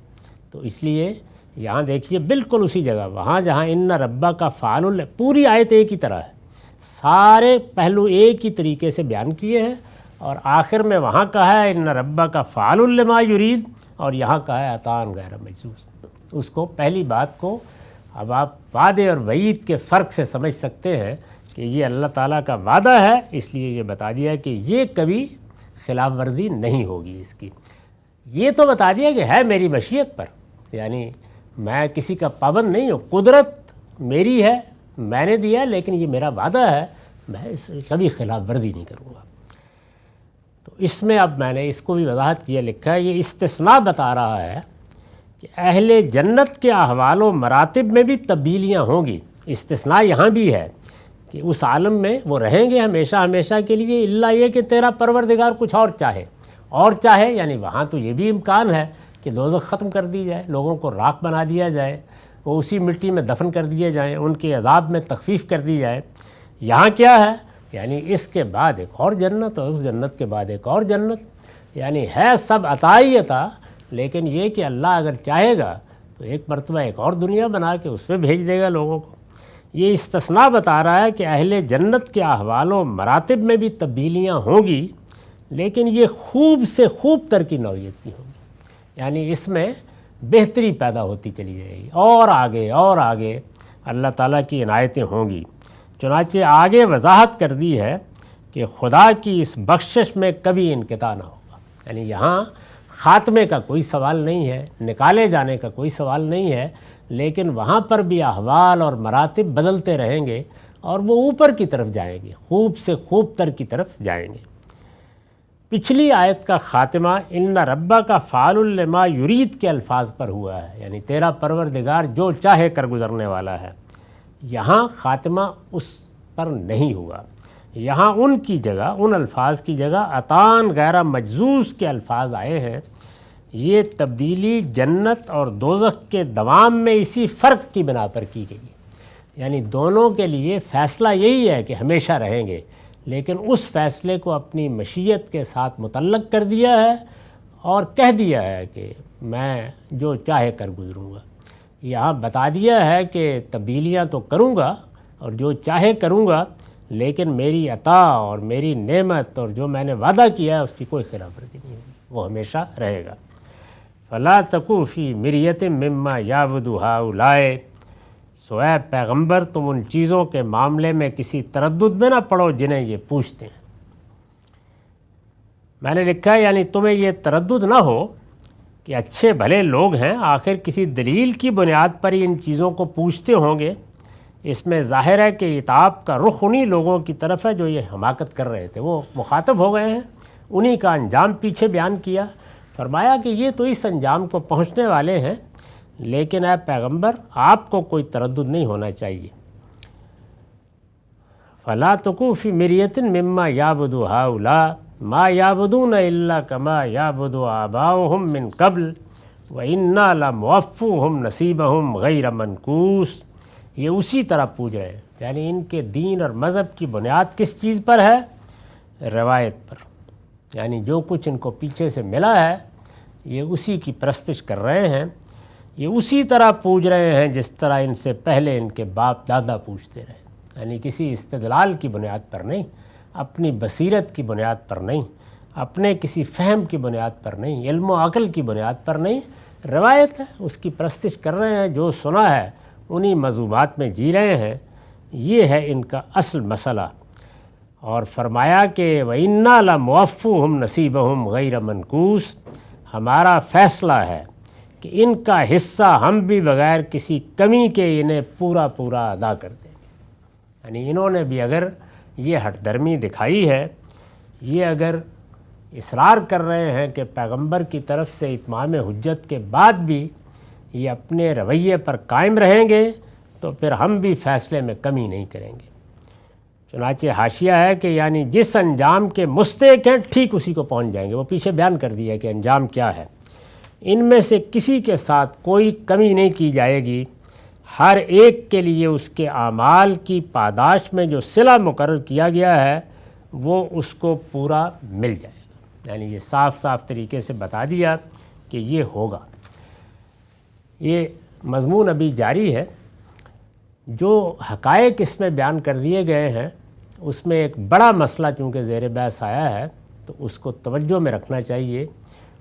تو اس لیے یہاں دیکھیے بالکل اسی جگہ، وہاں جہاں ان ربک فعال، پوری آیت ایک ہی طرح ہے، سارے پہلو ایک ہی طریقے سے بیان کیے ہیں، اور آخر میں وہاں کہا ہے ان ربک فعال لما یرید، اور یہاں کہا ہے عطاء غیر مجزوز۔ اس کو پہلی بات کو اب آپ وعدے اور وعید کے فرق سے سمجھ سکتے ہیں کہ یہ اللہ تعالیٰ کا وعدہ ہے، اس لیے یہ بتا دیا کہ یہ کبھی خلاف ورزی نہیں ہوگی اس کی۔ یہ تو بتا دیا کہ ہے میری مشیت پر، یعنی میں کسی کا پابند نہیں ہوں، قدرت میری ہے، میں نے دیا، لیکن یہ میرا وعدہ ہے، میں اس کبھی خلاف ورزی نہیں کروں گا۔ تو اس میں اب میں نے اس کو بھی وضاحت کیا، لکھا ہے یہ استثناء بتا رہا ہے کہ اہل جنت کے احوال و مراتب میں بھی تبدیلیاں ہوں گی۔ استثناء یہاں بھی ہے کہ اس عالم میں وہ رہیں گے ہمیشہ ہمیشہ کے لیے، الا یہ کہ تیرا پروردگار کچھ اور چاہے، اور چاہے یعنی وہاں تو یہ بھی امکان ہے کہ دوزخ ختم کر دی جائے، لوگوں کو راکھ بنا دیا جائے، وہ اسی مٹی میں دفن کر دیے جائیں، ان کے عذاب میں تخفیف کر دی جائے۔ یہاں کیا ہے؟ یعنی اس کے بعد ایک اور جنت، اور اس جنت کے بعد ایک اور جنت، یعنی ہے سب عطا ہی عطا، لیکن یہ کہ اللہ اگر چاہے گا تو ایک مرتبہ ایک اور دنیا بنا کے اس میں بھیج دے گا لوگوں کو۔ یہ استثناء بتا رہا ہے کہ اہل جنت کے احوال و مراتب میں بھی تبدیلیاں ہوں گی، لیکن یہ خوب سے خوب تر کی نوعیت کی ہوں گی، یعنی اس میں بہتری پیدا ہوتی چلی جائے گی، اور آگے اللہ تعالیٰ کی عنایتیں ہوں گی۔ چنانچہ آگے وضاحت کر دی ہے کہ خدا کی اس بخشش میں کبھی انقطاع نہ ہوگا، یعنی یہاں خاتمے کا کوئی سوال نہیں ہے، نکالے جانے کا کوئی سوال نہیں ہے، لیکن وہاں پر بھی احوال اور مراتب بدلتے رہیں گے اور وہ اوپر کی طرف جائیں گے، خوب سے خوب تر کی طرف جائیں گے۔ پچھلی آیت کا خاتمہ ان ربا کا فعال لما یرید کے الفاظ پر ہوا ہے، یعنی تیرا پروردگار جو چاہے کر گزرنے والا ہے۔ یہاں خاتمہ اس پر نہیں ہوا، یہاں ان کی جگہ، ان الفاظ کی جگہ عطان غیر مجزوز کے الفاظ آئے ہیں۔ یہ تبدیلی جنت اور دوزخ کے دوام میں اسی فرق کی بنا پر کی گئی ہے، یعنی دونوں کے لیے فیصلہ یہی ہے کہ ہمیشہ رہیں گے، لیکن اس فیصلے کو اپنی مشیت کے ساتھ متعلق کر دیا ہے اور کہہ دیا ہے کہ میں جو چاہے کر گزروں گا۔ یہاں بتا دیا ہے کہ تبدیلیاں تو کروں گا اور جو چاہے کروں گا، لیکن میری عطا اور میری نعمت اور جو میں نے وعدہ کیا ہے اس کی کوئی خلاف ورزی نہیں ہوگی، وہ ہمیشہ رہے گا۔ فلا تکو فی مریۃ مما یعبد ہؤلاء، سو اے پیغمبر تم ان چیزوں کے معاملے میں کسی تردد میں نہ پڑو جنہیں یہ پوچھتے ہیں۔ میں نے لکھا ہے یعنی تمہیں یہ تردد نہ ہو کہ اچھے بھلے لوگ ہیں، آخر کسی دلیل کی بنیاد پر ہی ان چیزوں کو پوچھتے ہوں گے۔ اس میں ظاہر ہے کہ عتاب کا رخ انہی لوگوں کی طرف ہے جو یہ حماقت کر رہے تھے، وہ مخاطب ہو گئے ہیں، انہی کا انجام پیچھے بیان کیا، فرمایا کہ یہ تو اس انجام کو پہنچنے والے ہیں، لیکن اے پیغمبر آپ کو کوئی تردد نہیں ہونا چاہیے۔ فلا تکو فی مریۃ مما یعبد ہؤلاء ما یعبدون الا کما یعبد آباؤہم من قبل وإنا لموفوہم نصیبہم غیر منقوص۔ یہ اسی طرح پوچھ رہے ہیں، یعنی ان کے دین اور مذہب کی بنیاد کس چیز پر ہے؟ روایت پر، یعنی جو کچھ ان کو پیچھے سے ملا ہے یہ اسی کی پرستش کر رہے ہیں، یہ اسی طرح پوچھ رہے ہیں جس طرح ان سے پہلے ان کے باپ دادا پوچھتے رہے، یعنی کسی استدلال کی بنیاد پر نہیں، اپنی بصیرت کی بنیاد پر نہیں، اپنے کسی فہم کی بنیاد پر نہیں، علم و عقل کی بنیاد پر نہیں، روایت ہے اس کی پرستش کر رہے ہیں، جو سنا ہے انہی مذہبات میں جی رہے ہیں۔ یہ ہے ان کا اصل مسئلہ۔ اور فرمایا کہ وَإِنَّا لَمُوَفُّوهُمْ نَصِيبَهُمْ غَيْرَ مَنْقُوص، ہمارا فیصلہ ہے کہ ان کا حصہ ہم بھی بغیر کسی کمی کے انہیں پورا پورا ادا کر دیں گے۔ یعنی انہوں نے بھی اگر یہ ہٹ درمی دکھائی ہے، یہ اگر اصرار کر رہے ہیں کہ پیغمبر کی طرف سے اتمام حجت کے بعد بھی یہ اپنے رویے پر قائم رہیں گے، تو پھر ہم بھی فیصلے میں کمی نہیں کریں گے۔ چنانچہ حاشیہ ہے کہ یعنی جس انجام کے مستحق ہیں ٹھیک اسی کو پہنچ جائیں گے، وہ پیچھے بیان کر دیا کہ انجام کیا ہے۔ ان میں سے کسی کے ساتھ کوئی کمی نہیں کی جائے گی، ہر ایک کے لیے اس کے اعمال کی پاداش میں جو صلہ مقرر کیا گیا ہے وہ اس کو پورا مل جائے گا۔ یعنی یہ صاف صاف طریقے سے بتا دیا کہ یہ ہوگا۔ یہ مضمون ابھی جاری ہے، جو حقائق اس میں بیان کر دیے گئے ہیں اس میں ایک بڑا مسئلہ چونکہ زیر بحث آیا ہے تو اس کو توجہ میں رکھنا چاہیے،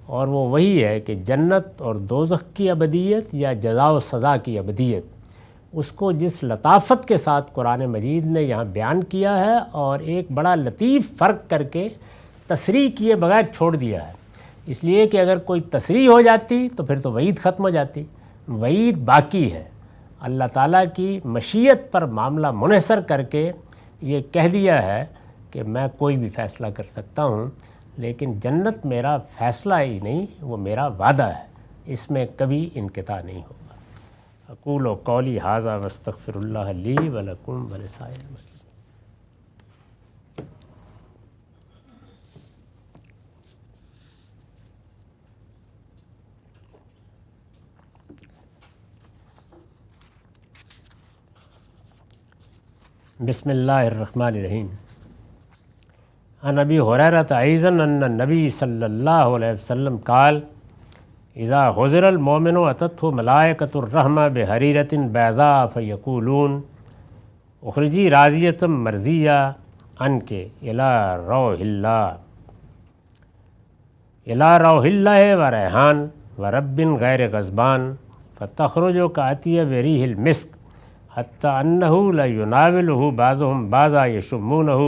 اور وہ وہی ہے کہ جنت اور دوزخ کی ابدیت یا جزا و سزا کی ابدیت، اس کو جس لطافت کے ساتھ قرآن مجید نے یہاں بیان کیا ہے اور ایک بڑا لطیف فرق کر کے تصریح کیے بغیر چھوڑ دیا ہے۔ اس لیے کہ اگر کوئی تصریح ہو جاتی تو پھر تو وعید ختم ہو جاتی، وعید باقی ہے۔ اللہ تعالیٰ کی مشیت پر معاملہ منحصر کر کے یہ کہہ دیا ہے کہ میں کوئی بھی فیصلہ کر سکتا ہوں، لیکن جنت میرا فیصلہ ہی نہیں، وہ میرا وعدہ ہے، اس میں کبھی انقطاع نہیں ہوگا۔ اقول قولی ھذا واستغفر اللہ لی ولکم ولسائر المسلمین۔ بسم اللہ الرحمن الرحیم۔ عن ابی ہریرہ ایضا ان النبی صلی اللہ علیہ وسلم قال اذا حضر المومن اتته ملائکۃ الرحمہ بحریرۃ بیضاء فیقولون اخرجی راضیۃ مرضیہ عنک الی روح اللہ و ریحان و رب غیر غضبان فتخرج کأطیب ریح المسک حتی انہ لیناولہ بعضهم بعضا یشمونہ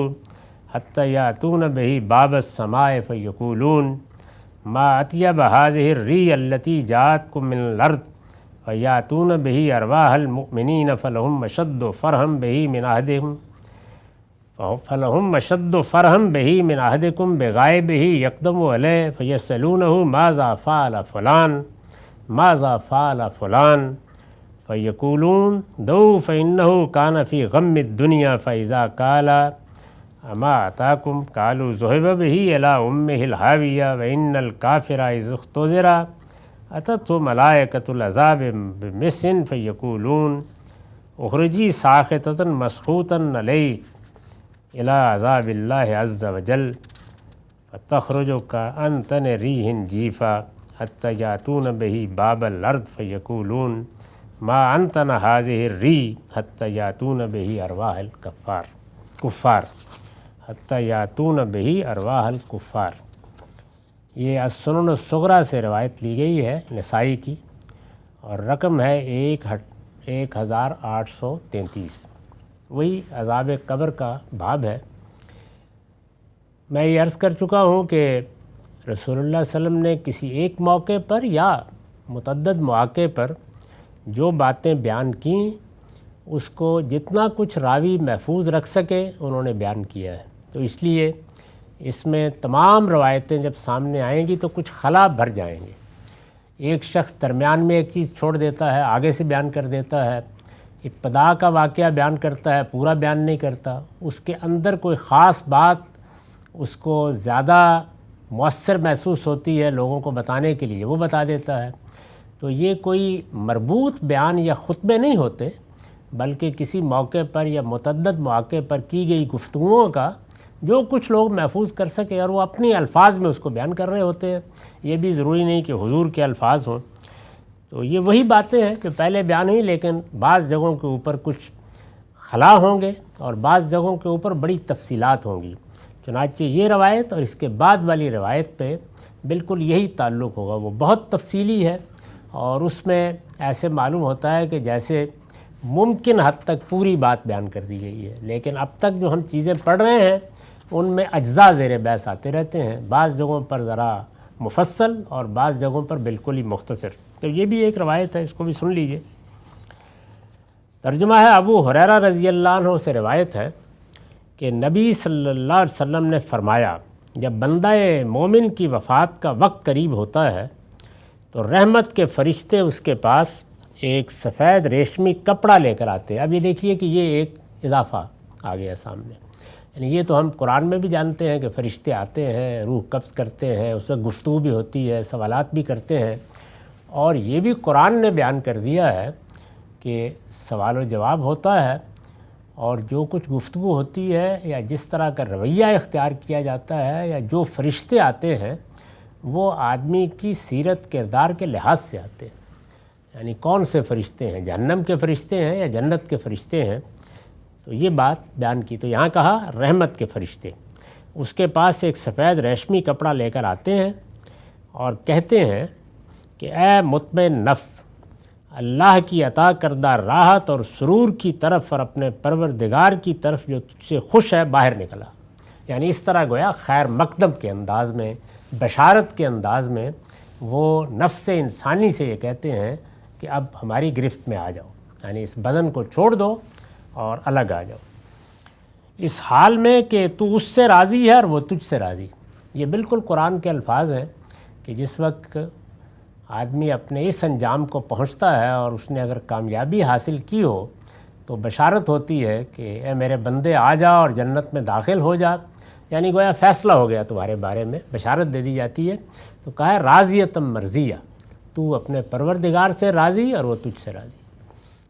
حتی یأتون بہ باب السماء فیقولون ما اطیب هذه الریح التی جاءتکم من الارض فیأتون بہ ارواح المؤمنین فلہم اشد فرحا بہ من احدکم بغائبہ یقدم علیہ فیسألونہ ماذا فعل فلان فیقولون دعوا فإنہ کان فی غم الدنیا فإذا قال اما اتاکم قالوا ذهب به الی امہ الحاویہ وإن الکافر اذا اختزر اتته ملائکۃ العذاب بمس فیقولون اخرجی ساخطۃ مسخوطا علیک الی عذاب اللہ عز وجل فتخرج کأنتن ریح جیفا حتی یأتون بہ باب الارض فیقولون ما انتن هذه الریح حتی یأتون بہ ارواح الکفار حتی یأتون بہ ارواح الکفار۔ یہ السنن الصغریٰ سے روایت لی گئی ہے نسائی کی، اور رقم ہے 1833۔ وہی عذاب قبر کا باب ہے۔ میں یہ عرض کر چکا ہوں کہ رسول اللہ صلی اللہ علیہ وسلم نے کسی ایک موقع پر یا متعدد مواقع پر جو باتیں بیان کیں اس کو جتنا کچھ راوی محفوظ رکھ سکے انہوں نے بیان کیا ہے، تو اس لیے اس میں تمام روایتیں جب سامنے آئیں گی تو کچھ خلا بھر جائیں گے۔ ایک شخص درمیان میں ایک چیز چھوڑ دیتا ہے، آگے سے بیان کر دیتا ہے، ابتدا کا واقعہ بیان کرتا ہے، پورا بیان نہیں کرتا، اس کے اندر کوئی خاص بات اس کو زیادہ مؤثر محسوس ہوتی ہے لوگوں کو بتانے کے لیے، وہ بتا دیتا ہے۔ تو یہ کوئی مربوط بیان یا خطبے نہیں ہوتے، بلکہ کسی موقع پر یا متعدد مواقع پر کی گئی گفتگوؤں کا جو کچھ لوگ محفوظ کر سکے اور وہ اپنے الفاظ میں اس کو بیان کر رہے ہوتے ہیں۔ یہ بھی ضروری نہیں کہ حضور کے الفاظ ہوں، تو یہ وہی باتیں ہیں کہ پہلے بیان ہوئی، لیکن بعض جگہوں کے اوپر کچھ خلا ہوں گے اور بعض جگہوں کے اوپر بڑی تفصیلات ہوں گی۔ چنانچہ یہ روایت اور اس کے بعد والی روایت پہ بالکل یہی تعلق ہوگا، وہ بہت تفصیلی ہے اور اس میں ایسے معلوم ہوتا ہے کہ جیسے ممکن حد تک پوری بات بیان کر دی گئی ہے، لیکن اب تک جو ہم چیزیں پڑھ رہے ہیں ان میں اجزاء زیر بحث آتے رہتے ہیں، بعض جگہوں پر ذرا مفصل اور بعض جگہوں پر بالکل ہی مختصر۔ تو یہ بھی ایک روایت ہے، اس کو بھی سن لیجئے۔ ترجمہ ہے ابو ہریرہ رضی اللہ عنہ سے روایت ہے کہ نبی صلی اللہ علیہ وسلم نے فرمایا، جب بندہ مومن کی وفات کا وقت قریب ہوتا ہے تو رحمت کے فرشتے اس کے پاس ایک سفید ریشمی کپڑا لے کر آتے ہیں۔ اب یہ دیکھیے کہ یہ ایک اضافہ آ گیا سامنے، یعنی یہ تو ہم قرآن میں بھی جانتے ہیں کہ فرشتے آتے ہیں، روح قبض کرتے ہیں، اس وقت گفتگو بھی ہوتی ہے، سوالات بھی کرتے ہیں، اور یہ بھی قرآن نے بیان کر دیا ہے کہ سوال و جواب ہوتا ہے، اور جو کچھ گفتگو ہوتی ہے یا جس طرح کا رویہ اختیار کیا جاتا ہے یا جو فرشتے آتے ہیں وہ آدمی کی سیرت کردار کے لحاظ سے آتے ہیں۔ یعنی کون سے فرشتے ہیں، جہنم کے فرشتے ہیں یا جنت کے فرشتے ہیں، تو یہ بات بیان کی۔ تو یہاں کہا رحمت کے فرشتے اس کے پاس ایک سفید ریشمی کپڑا لے کر آتے ہیں اور کہتے ہیں کہ اے مطمئن نفس، اللہ کی عطا کردہ راحت اور سرور کی طرف اور اپنے پروردگار کی طرف جو تجھ سے خوش ہے باہر نکلا۔ یعنی اس طرح گویا خیر مقدم کے انداز میں، بشارت کے انداز میں وہ نفس انسانی سے یہ کہتے ہیں کہ اب ہماری گرفت میں آ جاؤ، یعنی اس بدن کو چھوڑ دو اور الگ آ جاؤ، اس حال میں کہ تو اس سے راضی ہے اور وہ تجھ سے راضی۔ یہ بالکل قرآن کے الفاظ ہیں کہ جس وقت آدمی اپنے اس انجام کو پہنچتا ہے اور اس نے اگر کامیابی حاصل کی ہو تو بشارت ہوتی ہے کہ اے میرے بندے آ جا اور جنت میں داخل ہو جا، یعنی گویا فیصلہ ہو گیا تمہارے بارے میں، بشارت دے دی جاتی ہے۔ تو کہا ہے راضیۃ مرضیہ، تو اپنے پروردگار سے راضی اور وہ تجھ سے راضی۔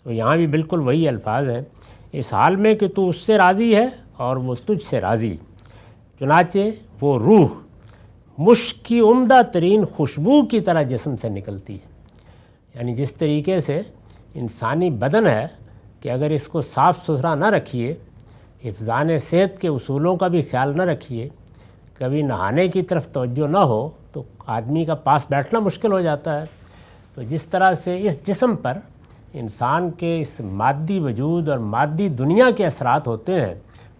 تو یہاں بھی بالکل وہی الفاظ ہیں، اس حال میں کہ تو اس سے راضی ہے اور وہ تجھ سے راضی۔ چنانچہ وہ روح مشک کی عمدہ ترین خوشبو کی طرح جسم سے نکلتی ہے۔ یعنی جس طریقے سے انسانی بدن ہے کہ اگر اس کو صاف ستھرا نہ رکھیے، حفظان صحت کے اصولوں کا بھی خیال نہ رکھیے، کبھی نہانے کی طرف توجہ نہ ہو تو آدمی کا پاس بیٹھنا مشکل ہو جاتا ہے۔ تو جس طرح سے اس جسم پر انسان کے اس مادی وجود اور مادی دنیا کے اثرات ہوتے ہیں،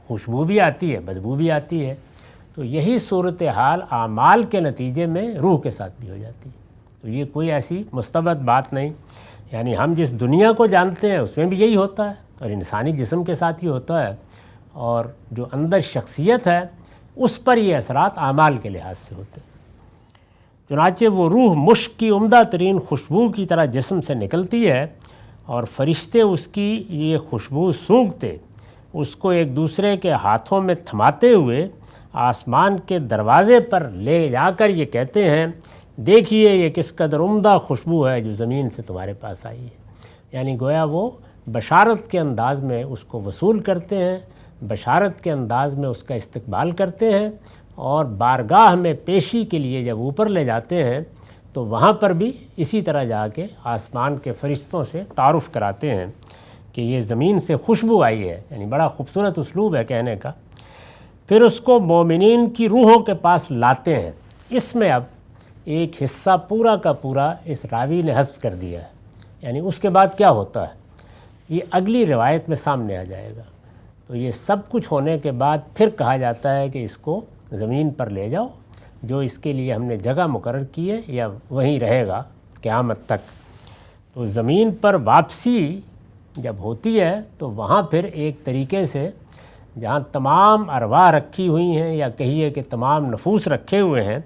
خوشبو بھی آتی ہے، بدبو بھی آتی ہے، تو یہی صورتحال اعمال کے نتیجے میں روح کے ساتھ بھی ہو جاتی ہے۔ تو یہ کوئی ایسی مستبد بات نہیں، یعنی ہم جس دنیا کو جانتے ہیں اس میں بھی یہی ہوتا ہے، اور انسانی جسم کے ساتھ ہی ہوتا ہے، اور جو اندر شخصیت ہے اس پر یہ اثرات اعمال کے لحاظ سے ہوتے ہیں۔ چنانچہ وہ روح مشک کی عمدہ ترین خوشبو کی طرح جسم سے نکلتی ہے، اور فرشتے اس کی یہ خوشبو سونگھتے اس کو ایک دوسرے کے ہاتھوں میں تھماتے ہوئے آسمان کے دروازے پر لے جا کر یہ کہتے ہیں، دیکھیے یہ کس قدر عمدہ خوشبو ہے جو زمین سے تمہارے پاس آئی ہے۔ یعنی گویا وہ بشارت کے انداز میں اس کو وصول کرتے ہیں، بشارت کے انداز میں اس کا استقبال کرتے ہیں، اور بارگاہ میں پیشی کے لیے جب اوپر لے جاتے ہیں تو وہاں پر بھی اسی طرح جا کے آسمان کے فرشتوں سے تعارف کراتے ہیں کہ یہ زمین سے خوشبو آئی ہے۔ یعنی بڑا خوبصورت اسلوب ہے کہنے کا۔ پھر اس کو مومنین کی روحوں کے پاس لاتے ہیں۔ اس میں اب ایک حصہ پورا کا پورا اس راوی نے حذف کر دیا ہے، یعنی اس کے بعد کیا ہوتا ہے یہ اگلی روایت میں سامنے آ جائے گا۔ تو یہ سب کچھ ہونے کے بعد پھر کہا جاتا ہے کہ اس کو زمین پر لے جاؤ، جو اس کے لیے ہم نے جگہ مقرر کی ہے، یا وہیں رہے گا قیامت تک۔ تو زمین پر واپسی جب ہوتی ہے تو وہاں پھر ایک طریقے سے جہاں تمام ارواح رکھی ہوئی ہیں، یا کہیے کہ تمام نفوس رکھے ہوئے ہیں،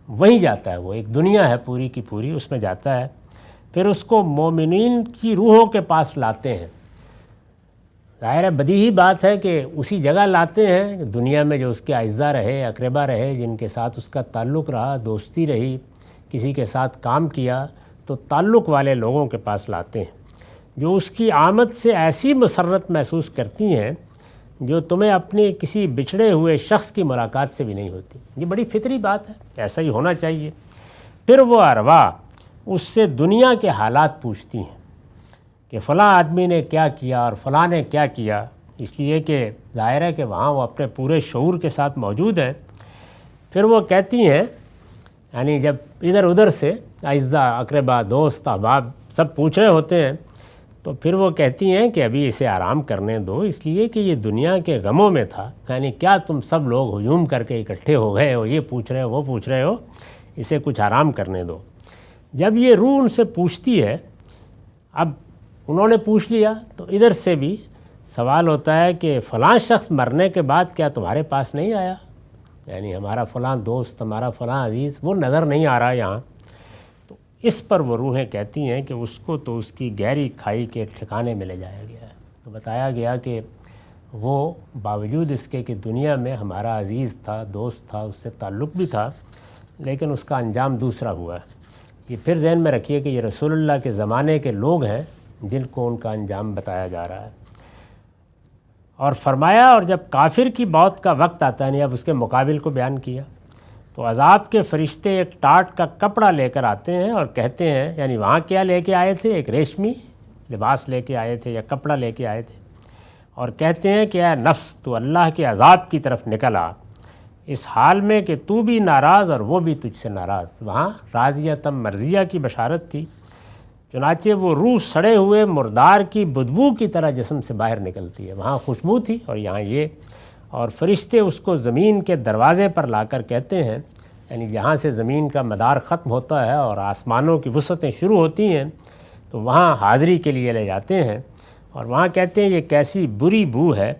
وہیں جاتا ہے۔ وہ ایک دنیا ہے پوری کی پوری، اس میں جاتا ہے۔ پھر اس کو مومنین کی روحوں کے پاس لاتے ہیں۔ ظاہر ہے بدیہی بات ہے کہ اسی جگہ لاتے ہیں دنیا میں جو اس کے اعزاء رہے، اقربا رہے، جن کے ساتھ اس کا تعلق رہا، دوستی رہی، کسی کے ساتھ کام کیا، تو تعلق والے لوگوں کے پاس لاتے ہیں جو اس کی آمد سے ایسی مسرت محسوس کرتی ہیں جو تمہیں اپنے کسی بچھڑے ہوئے شخص کی ملاقات سے بھی نہیں ہوتی۔ یہ بڑی فطری بات ہے، ایسا ہی ہونا چاہیے۔ پھر وہ ارواح اس سے دنیا کے حالات پوچھتی ہیں کہ فلاں آدمی نے کیا کیا اور فلاں نے کیا کیا، اس لیے کہ ظاہر ہے کہ وہاں وہ اپنے پورے شعور کے ساتھ موجود ہیں۔ پھر وہ کہتی ہیں، یعنی جب ادھر ادھر سے اعزاء، اقربا، دوست، احباب سب پوچھ رہے ہوتے ہیں، تو پھر وہ کہتی ہیں کہ ابھی اسے آرام کرنے دو، اس لیے کہ یہ دنیا کے غموں میں تھا۔ یعنی کیا تم سب لوگ ہجوم کر کے اکٹھے ہو گئے ہو، یہ پوچھ رہے ہو، وہ پوچھ رہے ہو، اسے کچھ آرام کرنے دو۔ جب یہ روح ان سے پوچھتی ہے، اب انہوں نے پوچھ لیا تو ادھر سے بھی سوال ہوتا ہے کہ فلاں شخص مرنے کے بعد کیا تمہارے پاس نہیں آیا؟ یعنی ہمارا فلاں دوست، ہمارا فلاں عزیز، وہ نظر نہیں آ رہا یہاں۔ تو اس پر وہ روحیں کہتی ہیں کہ اس کو تو اس کی گہری کھائی کے ٹھکانے میں لے جایا گیا ہے۔ تو بتایا گیا کہ وہ باوجود اس کے کہ دنیا میں ہمارا عزیز تھا، دوست تھا، اس سے تعلق بھی تھا، لیکن اس کا انجام دوسرا ہوا ہے۔ یہ پھر ذہن میں رکھیے کہ یہ رسول اللہ کے زمانے کے لوگ ہیں جن کو ان کا انجام بتایا جا رہا ہے۔ اور فرمایا، اور جب کافر کی موت کا وقت آتا ہے، یعنی اب اس کے مقابل کو بیان کیا، تو عذاب کے فرشتے ایک ٹاٹ کا کپڑا لے کر آتے ہیں اور کہتے ہیں، یعنی وہاں کیا لے کے آئے تھے؟ ایک ریشمی لباس لے کے آئے تھے یا کپڑا لے کے آئے تھے، اور کہتے ہیں کہ اے نفس تو اللہ کے عذاب کی طرف نکل آ، اس حال میں کہ تو بھی ناراض اور وہ بھی تجھ سے ناراض۔ وہاں راضیتم مرضیہ کی بشارت تھی۔ چنانچہ وہ روح سڑے ہوئے مردار کی بدبو کی طرح جسم سے باہر نکلتی ہے۔ وہاں خوشبو تھی اور یہاں یہ، اور فرشتے اس کو زمین کے دروازے پر لا کر کہتے ہیں، یعنی جہاں سے زمین کا مدار ختم ہوتا ہے اور آسمانوں کی وسعتیں شروع ہوتی ہیں، تو وہاں حاضری کے لیے لے جاتے ہیں، اور وہاں کہتے ہیں یہ کیسی بری بو ہے۔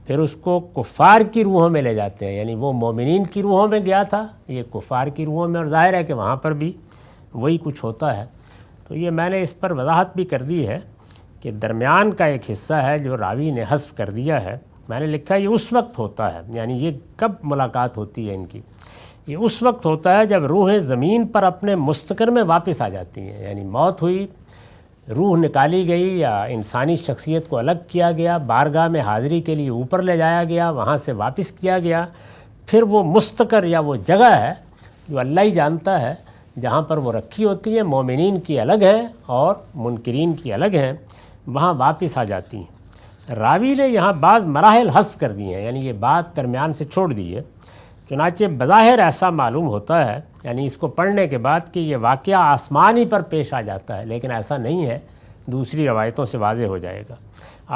پھر اس کو کفار کی روحوں میں لے جاتے ہیں، یعنی وہ مومنین کی روحوں میں گیا تھا، یہ کفار کی روحوں میں، اور ظاہر ہے کہ وہاں پر بھی وہی کچھ ہوتا ہے۔ تو یہ میں نے اس پر وضاحت بھی کر دی ہے کہ درمیان کا ایک حصہ ہے جو راوی نے حذف کر دیا ہے۔ میں نے لکھا یہ اس وقت ہوتا ہے، یعنی یہ کب ملاقات ہوتی ہے ان کی؟ یہ اس وقت ہوتا ہے جب روحیں زمین پر اپنے مستقر میں واپس آ جاتی ہیں، یعنی موت ہوئی، روح نکالی گئی یا انسانی شخصیت کو الگ کیا گیا، بارگاہ میں حاضری کے لیے اوپر لے جایا گیا، وہاں سے واپس کیا گیا، پھر وہ مستقر یا وہ جگہ ہے جو اللہ ہی جانتا ہے جہاں پر وہ رکھی ہوتی ہیں، مومنین کی الگ ہیں اور منکرین کی الگ ہیں، وہاں واپس آ جاتی ہیں۔ راوی نے یہاں بعض مراحل حذف کر دی ہیں، یعنی یہ بات درمیان سے چھوڑ دی ہے۔ چنانچہ بظاہر ایسا معلوم ہوتا ہے، یعنی اس کو پڑھنے کے بعد، کہ یہ واقعہ آسمانی پر پیش آ جاتا ہے، لیکن ایسا نہیں ہے، دوسری روایتوں سے واضح ہو جائے گا۔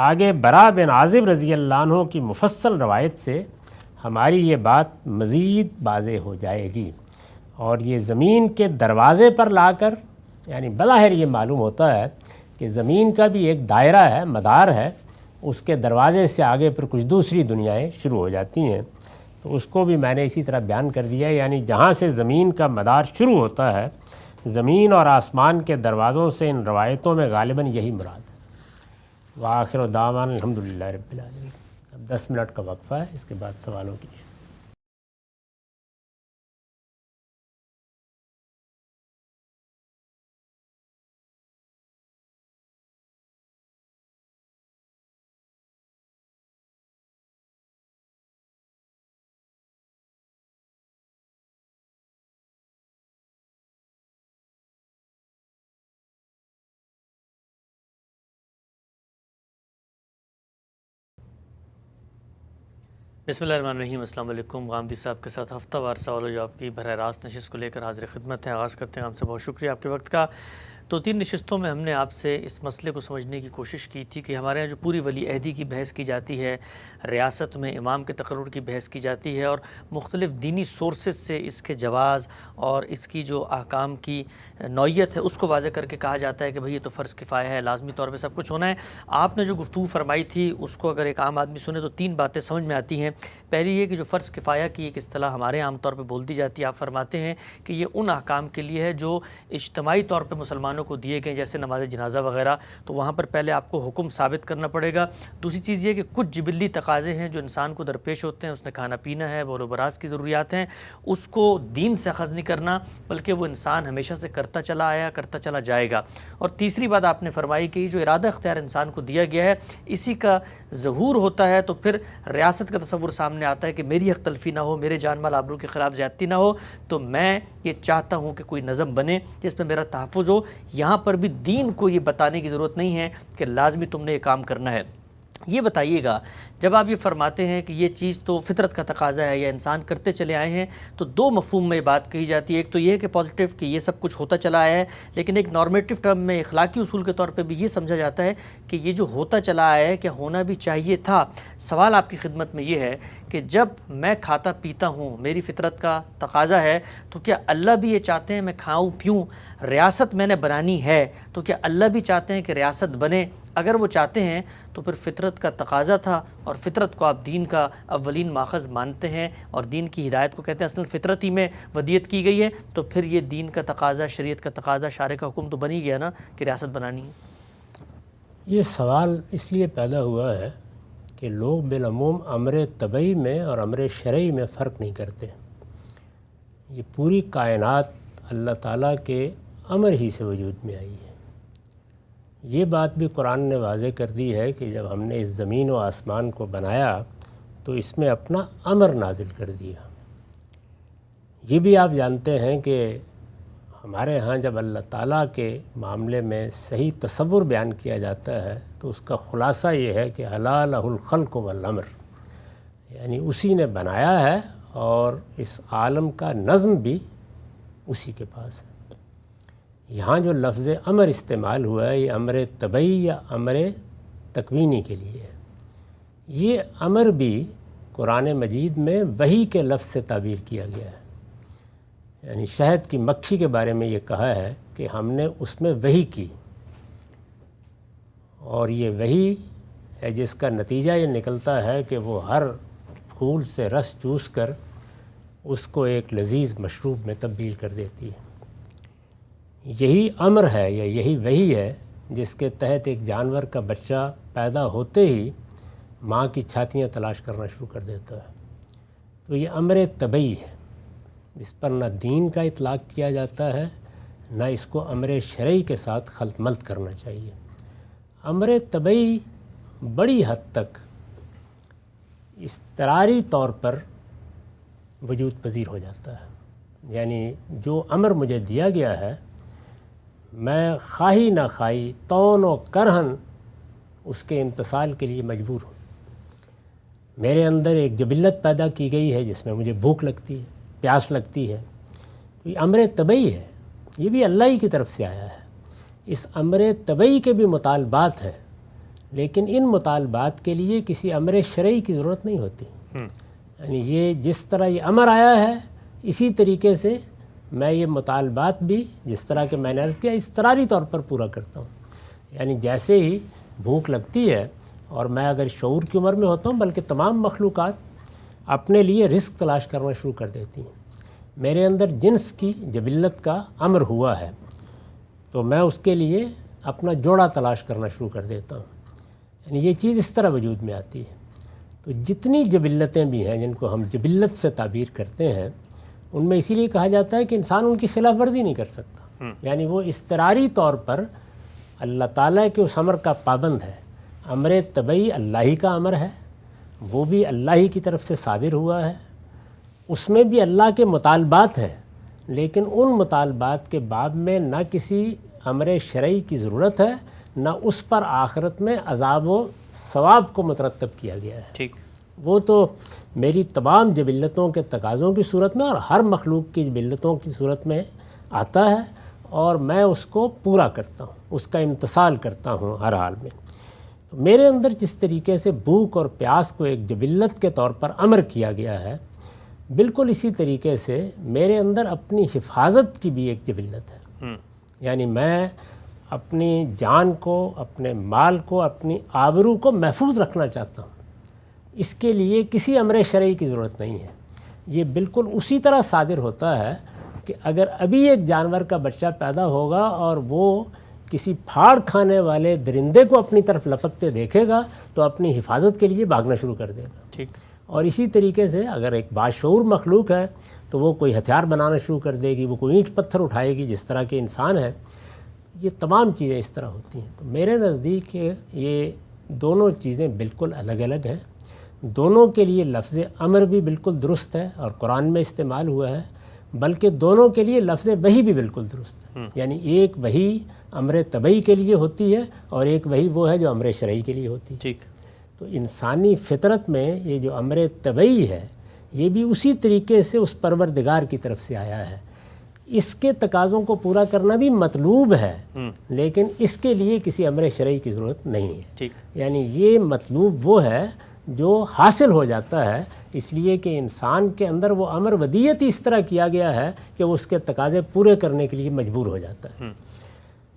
آگے برا بن عازب رضی اللہ عنہ کی مفصل روایت سے ہماری یہ بات مزید واضح ہو جائے گی، اور یہ زمین کے دروازے پر لا کر، یعنی بظاہر یہ معلوم ہوتا ہے کہ زمین کا بھی ایک دائرہ ہے، مدار ہے، اس کے دروازے سے آگے پر کچھ دوسری دنیایں شروع ہو جاتی ہیں، تو اس کو بھی میں نے اسی طرح بیان کر دیا ہے، یعنی جہاں سے زمین کا مدار شروع ہوتا ہے، زمین اور آسمان کے دروازوں سے ان روایتوں میں غالباً یہی مراد ہے۔ وآخر دعوانا الحمدللہ رب العالمین۔ اب 10 منٹ کا وقفہ ہے، اس کے بعد سوالوں کی نشست۔ بسم اللہ الرحمن الرحیم۔ السلام علیکم۔ غامدی صاحب کے ساتھ ہفتہ وار سوال و جواب کی براہ راست نشست کو لے کر حاضر خدمت ہیں۔ آغاز کرتے ہیں۔ آپ سے بہت شکریہ آپ کے وقت کا۔ 2-3 نشستوں میں ہم نے آپ سے اس مسئلے کو سمجھنے کی کوشش کی تھی کہ ہمارے یہاں جو پوری ولی عہدی کی بحث کی جاتی ہے، ریاست میں امام کے تقرر کی بحث کی جاتی ہے، اور مختلف دینی سورسز سے اس کے جواز اور اس کی جو احکام کی نوعیت ہے اس کو واضح کر کے کہا جاتا ہے کہ بھئی یہ تو فرض کفایہ ہے، لازمی طور پہ سب کچھ ہونا ہے۔ آپ نے جو گفتگو فرمائی تھی اس کو اگر ایک عام آدمی سنے تو 3 باتیں سمجھ میں آتی ہیں۔ پہلی یہ کہ جو فرض کفایہ کی ایک اصطلاح ہمارے عام طور پہ بول دی جاتی ہے، آپ فرماتے ہیں کہ یہ ان احکام کے لیے ہے جو اجتماعی طور پہ مسلمانوں کو دیے گئے، جیسے نماز جنازہ وغیرہ، تو وہاں پر پہلے آپ کو حکم ثابت کرنا پڑے گا۔ دوسری چیز یہ کہ کچھ جبلی تقاضے ہیں جو انسان کو درپیش ہوتے ہیں، اس نے کھانا پینا ہے، بول و براز کی ضروریات ہیں، اس کو دین سے اخذ نہیں کرنا، بلکہ وہ انسان ہمیشہ سے کرتا چلا آیا، کرتا چلا جائے گا۔ اور تیسری بات آپ نے فرمائی کہ یہ جو ارادہ اختیار انسان کو دیا گیا ہے، اسی کا ظہور ہوتا ہے تو پھر ریاست کا تصور سامنے آتا ہے کہ میری حق تلفی نہ ہو، میرے جان مال آبرو کے خلاف زیادتی نہ ہو، تو میں یہ چاہتا ہوں کہ کوئی نظم بنے جس میں میرا تحفظ ہو۔ یہاں پر بھی دین کو یہ بتانے کی ضرورت نہیں ہے کہ لازمی تم نے یہ کام کرنا ہے۔ یہ بتائیے گا، جب آپ یہ فرماتے ہیں کہ یہ چیز تو فطرت کا تقاضا ہے یا انسان کرتے چلے آئے ہیں، تو 2 مفہوم میں یہ بات کہی جاتی ہے۔ ایک تو یہ ہے کہ پازیٹیو کہ یہ سب کچھ ہوتا چلا آیا ہے، لیکن ایک نارمیٹیو ٹرم میں اخلاقی اصول کے طور پہ بھی یہ سمجھا جاتا ہے کہ یہ جو ہوتا چلا آیا ہے کیا ہونا بھی چاہیے تھا۔ سوال آپ کی خدمت میں یہ ہے کہ جب میں کھاتا پیتا ہوں، میری فطرت کا تقاضا ہے، تو کیا اللہ بھی یہ چاہتے ہیں میں کھاؤں پیوں؟ ریاست میں نے بنانی ہے تو کیا اللہ بھی چاہتے ہیں کہ ریاست بنے؟ اگر وہ چاہتے ہیں تو پھر فطرت کا تقاضا تھا، اور فطرت کو آپ دین کا اولین ماخذ مانتے ہیں اور دین کی ہدایت کو کہتے ہیں اصل فطرت ہی میں ودیت کی گئی ہے، تو پھر یہ دین کا تقاضا، شریعت کا تقاضا، شارع کا حکم تو بن ہی گیا نا کہ ریاست بنانی ہے۔ یہ سوال اس لیے پیدا ہوا ہے کہ لوگ بالعموم امر طبعی میں اور امر شرعی میں فرق نہیں کرتے۔ یہ پوری کائنات اللہ تعالیٰ کے امر ہی سے وجود میں آئی ہے۔ یہ بات بھی قرآن نے واضح کر دی ہے کہ جب ہم نے اس زمین و آسمان کو بنایا تو اس میں اپنا امر نازل کر دیا۔ یہ بھی آپ جانتے ہیں کہ ہمارے ہاں جب اللہ تعالیٰ کے معاملے میں صحیح تصور بیان کیا جاتا ہے تو اس کا خلاصہ یہ ہے کہ الا لہ الخلق والامر، یعنی اسی نے بنایا ہے اور اس عالم کا نظم بھی اسی کے پاس ہے۔ یہاں جو لفظ امر استعمال ہوا ہے یہ امر طبعی یا امر تکوینی کے لیے ہے۔ یہ امر بھی قرآن مجید میں وحی کے لفظ سے تعبیر کیا گیا ہے، یعنی شہد کی مکھی کے بارے میں یہ کہا ہے کہ ہم نے اس میں وحی کی، اور یہ وحی ہے جس کا نتیجہ یہ نکلتا ہے کہ وہ ہر پھول سے رس چوس کر اس کو ایک لذیذ مشروب میں تبدیل کر دیتی ہے۔ یہی امر ہے یا یہی وحی ہے جس کے تحت ایک جانور کا بچہ پیدا ہوتے ہی ماں کی چھاتیاں تلاش کرنا شروع کر دیتا ہے۔ تو یہ امر طبعی ہے، اس پر نہ دین کا اطلاق کیا جاتا ہے، نہ اس کو امر شرعی کے ساتھ خلط ملط کرنا چاہیے۔ امر طبعی بڑی حد تک اضطراری طور پر وجود پذیر ہو جاتا ہے۔ یعنی جو امر مجھے دیا گیا ہے میں خواہی نہ خواہی تون و کرہن اس کے امتثال کے لیے مجبور ہوں۔ میرے اندر ایک جبلت پیدا کی گئی ہے جس میں مجھے بھوک لگتی ہے، پیاس لگتی ہے، تو یہ امر طبعی ہے، یہ بھی اللہ ہی کی طرف سے آیا ہے۔ اس امر طبعی کے بھی مطالبات ہیں، لیکن ان مطالبات کے لیے کسی امر شرعی کی ضرورت نہیں ہوتی۔ یعنی یہ جس طرح یہ امر آیا ہے اسی طریقے سے میں یہ مطالبات بھی جس طرح کہ میں نے عرض کیا اضطراری طور پر پورا کرتا ہوں۔ یعنی جیسے ہی بھوک لگتی ہے اور میں اگر شعور کی عمر میں ہوتا ہوں، بلکہ تمام مخلوقات اپنے لیے رزق تلاش کرنا شروع کر دیتی ہیں۔ میرے اندر جنس کی جبلت کا امر ہوا ہے تو میں اس کے لیے اپنا جوڑا تلاش کرنا شروع کر دیتا ہوں۔ یعنی یہ چیز اس طرح وجود میں آتی ہے۔ تو جتنی جبلتیں بھی ہیں جن کو ہم جبلت سے تعبیر کرتے ہیں، ان میں اسی لیے کہا جاتا ہے کہ انسان ان کی خلاف ورزی نہیں کر سکتا۔ یعنی وہ اضطراری طور پر اللہ تعالیٰ کے اس امر کا پابند ہے۔ امر طبعی اللہ ہی کا امر ہے، وہ بھی اللہ ہی کی طرف سے صادر ہوا ہے، اس میں بھی اللہ کے مطالبات ہیں، لیکن ان مطالبات کے باب میں نہ کسی امر شرعی کی ضرورت ہے، نہ اس پر آخرت میں عذاب و ثواب کو مترتب کیا گیا ہے۔ ٹھیک، وہ تو میری تمام جبلتوں کے تقاضوں کی صورت میں اور ہر مخلوق کی جبلتوں کی صورت میں آتا ہے، اور میں اس کو پورا کرتا ہوں، اس کا امتثال کرتا ہوں ہر حال میں۔ تو میرے اندر جس طریقے سے بھوک اور پیاس کو ایک جبلت کے طور پر امر کیا گیا ہے، بالکل اسی طریقے سے میرے اندر اپنی حفاظت کی بھی ایک جبلت ہے۔ یعنی میں اپنی جان کو، اپنے مال کو، اپنی آبرو کو محفوظ رکھنا چاہتا ہوں۔ اس کے لیے کسی امر شرعی کی ضرورت نہیں ہے۔ یہ بالکل اسی طرح صادر ہوتا ہے کہ اگر ابھی ایک جانور کا بچہ پیدا ہوگا اور وہ کسی پھاڑ کھانے والے درندے کو اپنی طرف لپکتے دیکھے گا تو اپنی حفاظت کے لیے بھاگنا شروع کر دے گا۔ ٹھیک، اور اسی طریقے سے اگر ایک باشعور مخلوق ہے تو وہ کوئی ہتھیار بنانا شروع کر دے گی، وہ کوئی اینٹ پتھر اٹھائے گی جس طرح کے انسان ہے۔ یہ تمام چیزیں اس طرح ہوتی ہیں۔ تو میرے نزدیک یہ دونوں چیزیں بالکل الگ الگ ہیں۔ دونوں کے لیے لفظ امر بھی بالکل درست ہے اور قرآن میں استعمال ہوا ہے، بلکہ دونوں کے لیے لفظ وحی بھی بالکل درست ہے۔ یعنی ایک وحی امر طبعی کے لیے ہوتی ہے اور ایک وحی وہ ہے جو امر شرعی کے لیے ہوتی ہے۔ ٹھیک، تو انسانی فطرت میں یہ جو امر طبعی ہے یہ بھی اسی طریقے سے اس پروردگار کی طرف سے آیا ہے۔ اس کے تقاضوں کو پورا کرنا بھی مطلوب ہے، لیکن اس کے لیے کسی امر شرعی کی ضرورت نہیں ہے۔ ٹھیک، یعنی یہ مطلوب وہ ہے جو حاصل ہو جاتا ہے، اس لیے کہ انسان کے اندر وہ امر ودیت ہی اس طرح کیا گیا ہے کہ وہ اس کے تقاضے پورے کرنے کے لیے مجبور ہو جاتا ہے۔